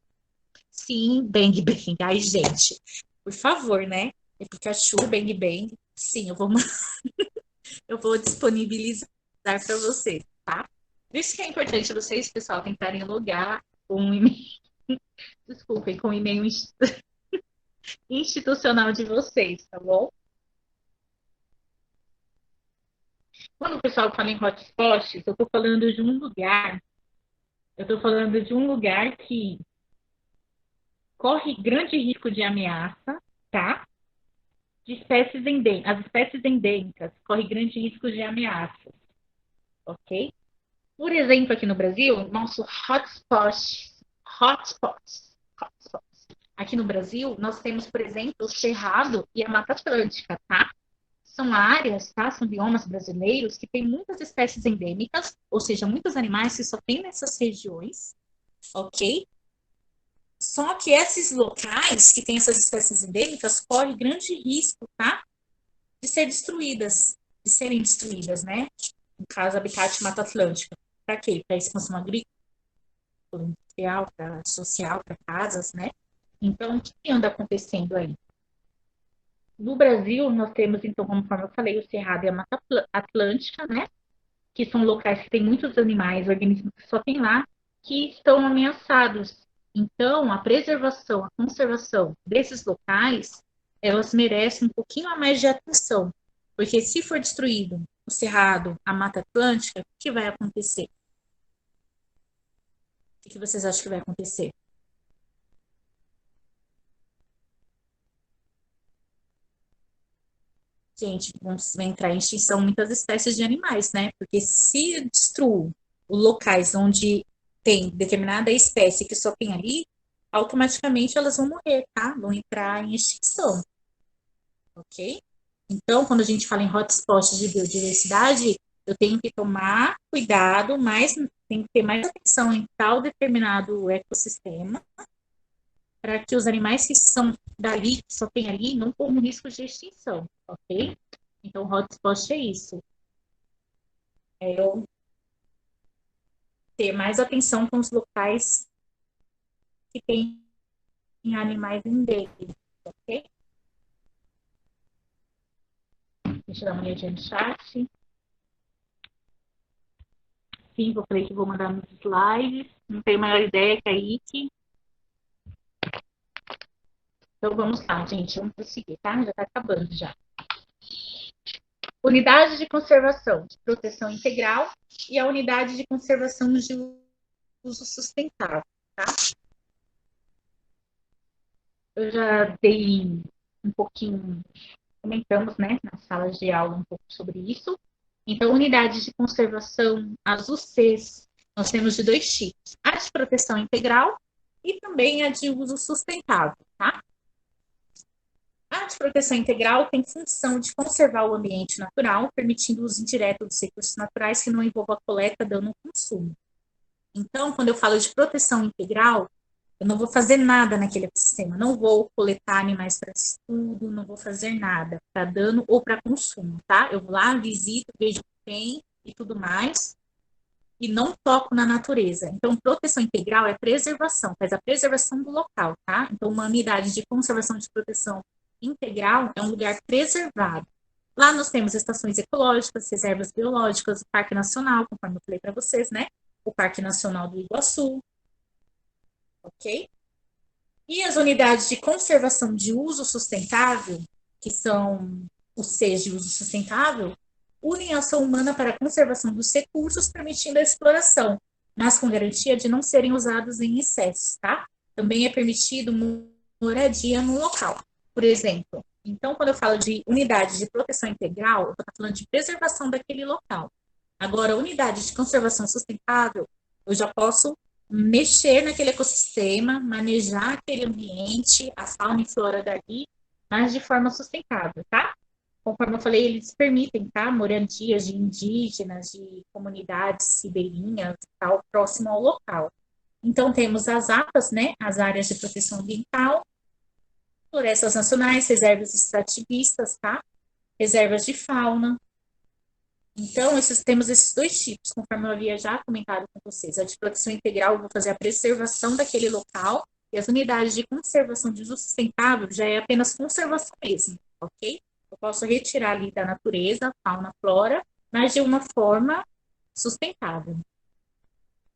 Sim, Bang Bang. Ai, gente, por favor, né? É Pikachu, Bang Bang. Sim, eu vou disponibilizar para vocês, tá? Por isso que é importante vocês, pessoal, tentarem logar com um e-mail. Desculpem, com o e-mail institucional de vocês, tá bom? Quando o pessoal fala em hotspots, eu estou falando de um lugar. Eu estou falando de um lugar que corre grande risco de ameaça, tá? De espécies endêmicas. As espécies endêmicas correm grande risco de ameaça, ok? Por exemplo, aqui no Brasil, nosso hotspots. Aqui no Brasil, nós temos, por exemplo, o Cerrado e a Mata Atlântica, tá? São áreas, tá? São biomas brasileiros que têm muitas espécies endêmicas, ou seja, muitos animais que só tem nessas regiões, ok? Só que esses locais que têm essas espécies endêmicas correm grande risco, tá? De serem destruídas, né? No caso, habitat Mata Atlântica. Para quê? Para expansão agrícola, industrial, para social, para casas, né? Então, o que anda acontecendo aí? No Brasil, nós temos, então, como eu falei, o Cerrado e a Mata Atlântica, né? que são locais que tem muitos animais, organismos que só tem lá, que estão ameaçados. Então, a preservação, a conservação desses locais, elas merecem um pouquinho a mais de atenção. Porque se for destruído o Cerrado, a Mata Atlântica, o que vai acontecer? O que vocês acham que vai acontecer? Gente, vão entrar em extinção muitas espécies de animais, né? Porque se destruir os locais onde tem determinada espécie que só tem ali, automaticamente elas vão morrer, tá? Vão entrar em extinção, ok? Então, quando a gente fala em hotspots de biodiversidade, eu tenho que tomar cuidado, mas tem que ter mais atenção em tal determinado ecossistema para que os animais que são dali, que só tem ali, não corram risco de extinção, ok? Então, o hotspot é isso. É eu ter mais atenção com os locais que tem animais endêmicos, ok? Deixa eu dar uma olhadinha no chat. Sim, eu falei que vou mandar nos slides. Não tenho a maior ideia, Kaique. Então, vamos lá, gente. Vamos prosseguir, tá? Já está acabando já. Unidade de conservação de proteção integral e a unidade de conservação de uso sustentável, tá? Eu já dei um pouquinho, comentamos, né, nas salas de aula um pouco sobre isso. Então, unidades de conservação, as UCs, nós temos de dois tipos. A de proteção integral e também a de uso sustentável, tá? A de proteção integral tem função de conservar o ambiente natural, permitindo o uso indireto dos recursos naturais que não envolva a coleta, dano ou consumo. Então, quando eu falo de proteção integral, eu não vou fazer nada naquele ecossistema, não vou coletar animais para estudo, não vou fazer nada para dano ou para consumo, tá? Eu vou lá, visito, vejo o que tem e tudo mais, e não toco na natureza. Então, proteção integral é preservação, faz a preservação do local, tá? Então, uma unidade de conservação de proteção integral é um lugar preservado. Lá nós temos estações ecológicas, reservas biológicas, o Parque Nacional, conforme eu falei para vocês, né? O Parque Nacional do Iguaçu, ok? E as unidades de conservação de uso sustentável, que são os Cs de uso sustentável, unem a ação humana para a conservação dos recursos, permitindo a exploração, mas com garantia de não serem usados em excesso, tá? Também é permitido moradia no local. Por exemplo, então, quando eu falo de unidade de proteção integral, eu estou falando de preservação daquele local. Agora, unidade de conservação sustentável, eu já posso mexer naquele ecossistema, manejar aquele ambiente, a fauna e flora dali, mas de forma sustentável, tá? Conforme eu falei, eles permitem, tá? Moradias de indígenas, de comunidades ribeirinhas e tal, próximo ao local. Então, temos as APAs, né? As áreas de proteção ambiental, florestas nacionais, reservas extrativistas, tá? Reservas de fauna. Então, temos esses dois tipos, conforme eu havia já comentado com vocês. A de proteção integral, eu vou fazer a preservação daquele local, e as unidades de conservação de uso sustentável já é apenas conservação mesmo, ok? Eu posso retirar ali da natureza, fauna, flora, mas de uma forma sustentável.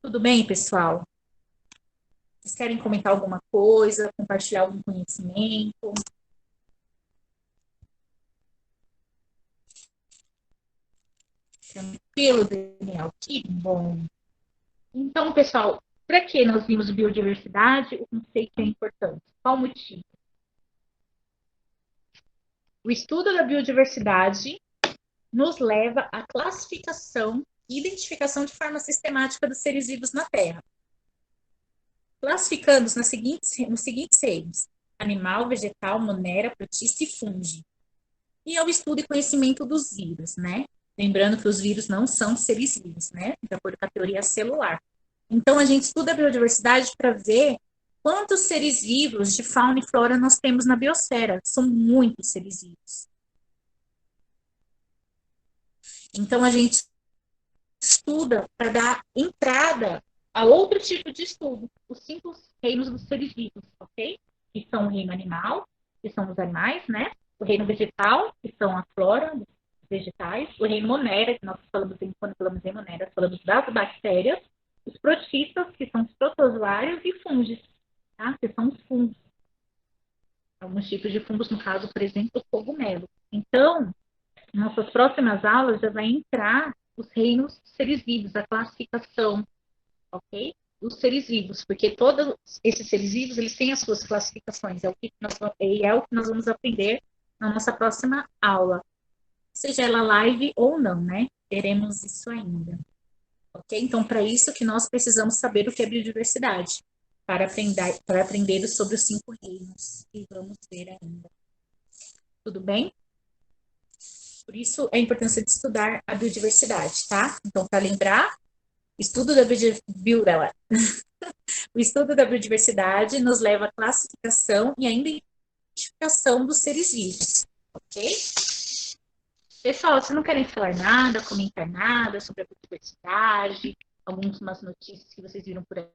Tudo bem, pessoal? Vocês querem comentar alguma coisa, compartilhar algum conhecimento? Tranquilo, Daniel? Que bom. Então, pessoal, para que nós vimos biodiversidade, o conceito é importante. Qual o motivo? O estudo da biodiversidade nos leva à classificação e identificação de forma sistemática dos seres vivos na Terra, classificando-os nos seguintes reinos: animal, vegetal, monera, protista e fungi. E ao estudo e conhecimento dos vírus, né? Lembrando que os vírus não são seres vivos, né? De acordo com a teoria celular. Então, a gente estuda a biodiversidade para ver quantos seres vivos de fauna e flora nós temos na biosfera. São muitos seres vivos. Então, a gente estuda para dar entrada a outro tipo de estudo, os 5 reinos dos seres vivos, ok? Que são o reino animal, que são os animais, né? O reino vegetal, que são a flora, vegetais, o reino Monera, que nós falamos quando falamos em Monera, falamos das bactérias, os protistas, que são os protozoários, e fungos, tá? Que são os fungos. Alguns tipos de fungos, no caso, por exemplo, o cogumelo. Então, nossas próximas aulas já vai entrar os reinos seres vivos, a classificação, ok? Os seres vivos, porque todos esses seres vivos, eles têm as suas classificações, é o que nós vamos aprender na nossa próxima aula, seja ela live ou não, né? Teremos isso ainda, ok? Então, para isso que nós precisamos saber o que é biodiversidade, para aprender sobre os 5 reinos, que vamos ver ainda. Tudo bem? Por isso, a importância de estudar a biodiversidade, tá? Então, para lembrar, o estudo da biodiversidade nos leva à classificação e à identificação dos seres vivos, ok? Pessoal, vocês não querem falar nada, comentar nada sobre a biodiversidade, algumas notícias que vocês viram por aí,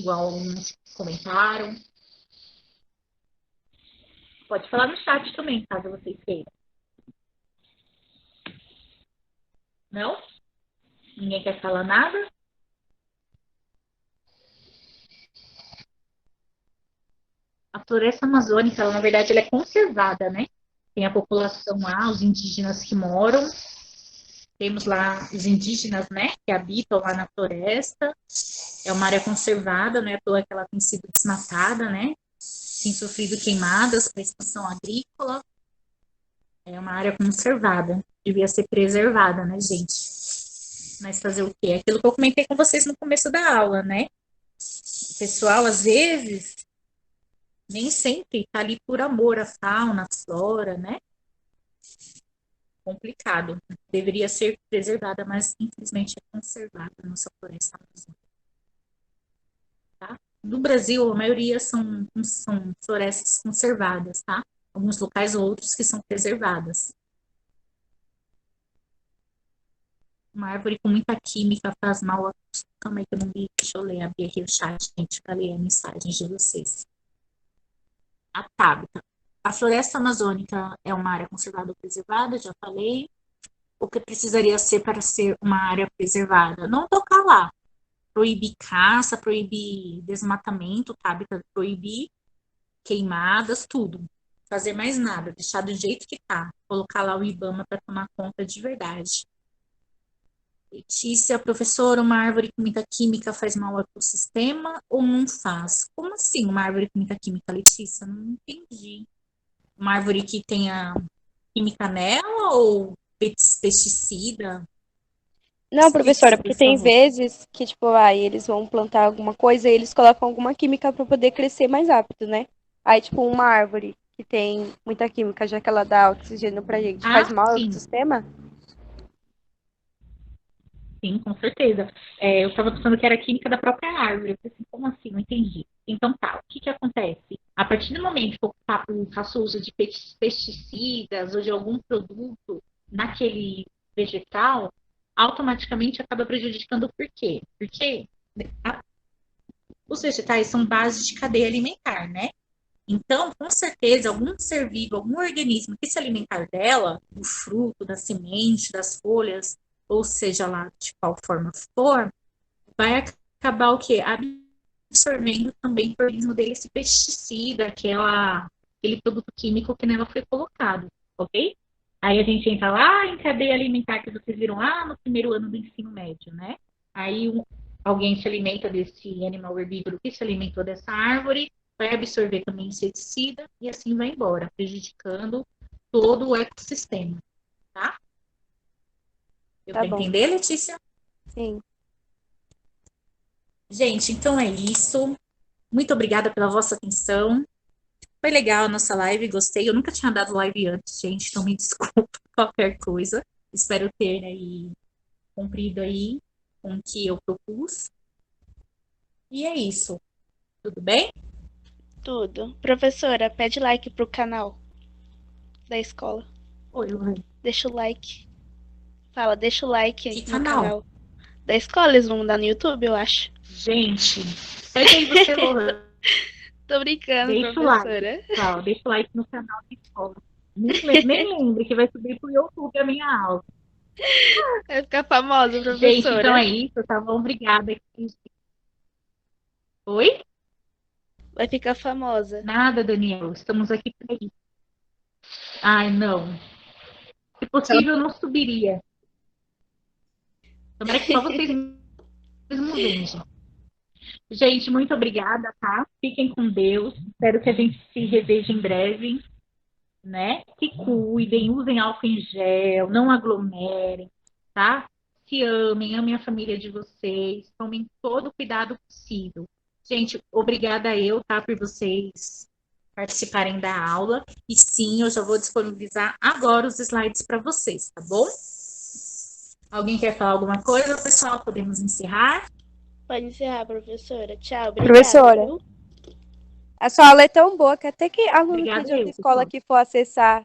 igual alguns comentaram? Pode falar no chat também, caso vocês queiram. Não? Ninguém quer falar nada? A floresta amazônica, ela, na verdade, ela é conservada, né? Tem a população lá, os indígenas que moram. Temos lá os indígenas, né? Que habitam lá na floresta. É uma área conservada, não é à toa que ela tem sido desmatada, né? Tem sofrido queimadas para expansão agrícola. É uma área conservada. Devia ser preservada, né, gente? Mas fazer o quê? Aquilo que eu comentei com vocês no começo da aula, né? O pessoal, às vezes, nem sempre está ali por amor à fauna, à flora, né? Complicado. Deveria ser preservada, mas infelizmente é conservada a nossa floresta amazônica. Tá? No Brasil, a maioria são florestas conservadas, tá? Alguns locais ou outros que são preservadas. Uma árvore com muita química faz mal a... Calma aí que eu não vi. Deixa eu abrir aqui o chat, gente, para ler a mensagem de vocês. A Tabita. A floresta amazônica é uma área conservada ou preservada, já falei. O que precisaria ser para ser uma área preservada? Não tocar lá. Proibir caça, proibir desmatamento, Tabita, proibir queimadas, tudo. Fazer mais nada, deixar do jeito que tá. Colocar lá o IBAMA para tomar conta de verdade. Letícia, professora, uma árvore com muita química faz mal ao ecossistema ou não faz? Como assim uma árvore com muita química, Letícia? Não entendi. Uma árvore que tenha química nela ou pesticida? Não, professora, Explique, porque por tem favor. vezes que, tipo, eles vão plantar alguma coisa e eles colocam alguma química para poder crescer mais rápido, né? Aí, tipo, uma árvore que tem muita química, já que ela dá oxigênio pra gente, faz mal ao Sim. ecossistema? Sim, com certeza. Eu estava pensando que era química da própria árvore. Eu falei assim, como assim? Não entendi. Então tá, o que acontece? A partir do momento que eu faço uso de pesticidas ou de algum produto naquele vegetal, automaticamente acaba prejudicando por quê? Porque os vegetais são base de cadeia alimentar, né? Então, com certeza, algum ser vivo, algum organismo que se alimentar dela, do fruto, da semente, das folhas, ou seja lá de qual forma for, vai acabar o quê? Absorvendo também o organismo dele esse pesticida, aquele produto químico que nela foi colocado, ok? Aí a gente entra lá em cadeia alimentar, que vocês viram lá no primeiro ano do ensino médio, né? Aí alguém se alimenta desse animal herbívoro que se alimentou dessa árvore, vai absorver também inseticida e assim vai embora, prejudicando todo o ecossistema, tá? Deu Tá para bom. entender, Letícia? Sim. Gente, então é isso. Muito obrigada pela vossa atenção. Foi legal a nossa live, gostei. Eu nunca tinha dado live antes, gente, então me desculpa qualquer coisa. Espero ter aí cumprido aí com o que eu propus. E é isso. Tudo bem? Tudo. Professora, pede like pro canal da escola. Oi, Luan. Deixa o like. Fala, deixa o like Que no canal? canal da escola. Eles vão mudar no YouTube, eu acho. Gente, pede aí você, Lohan. Tô brincando, Deixa o professora. like, pessoal. Deixa o like no canal da escola. Nem lembre que vai subir pro YouTube a minha aula. Vai ficar famosa, Gente, então professora. é isso, tá bom? Obrigada. Oi? Vai ficar famosa. Nada, Daniel. Estamos aqui para isso. Ai, não. Se possível, eu não subiria. Tomara que só vocês mesmo vejam. Gente, muito obrigada, tá? Fiquem com Deus. Espero que a gente se reveja em breve, né? Se cuidem, usem álcool em gel, não aglomerem, tá? Se amem, amem a família de vocês, tomem todo o cuidado possível. Gente, obrigada eu, tá, por vocês participarem da aula. E sim, eu já vou disponibilizar agora os slides para vocês, tá bom? Alguém quer falar alguma coisa, pessoal? Podemos encerrar? Pode encerrar, professora. Tchau, obrigada, Professora, viu? a sua aula é tão boa que até que aluno que é Obrigada de outra eu, escola pessoal. que for acessar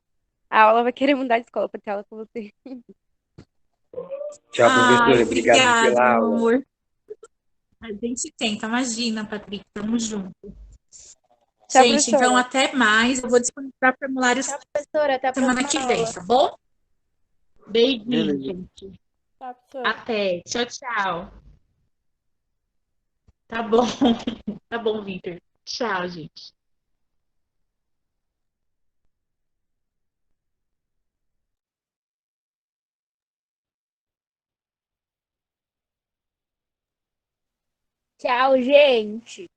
a aula vai querer mudar de escola para ter aula com você. Tchau, Ai, professora. Obrigado obrigada, pela meu aula. amor. A gente tenta, imagina, Patrick, tamo junto. Tchau, Gente, então professora. até mais. Eu vou disponibilizar formulários Tchau, professora. Até a semana próxima que vem, aula. tá bom? Beijinho, Beleza. gente. Tchau, professora. Até. Tchau, tchau. Tá bom. Tá bom, Victor. Tchau, gente. Tchau, gente.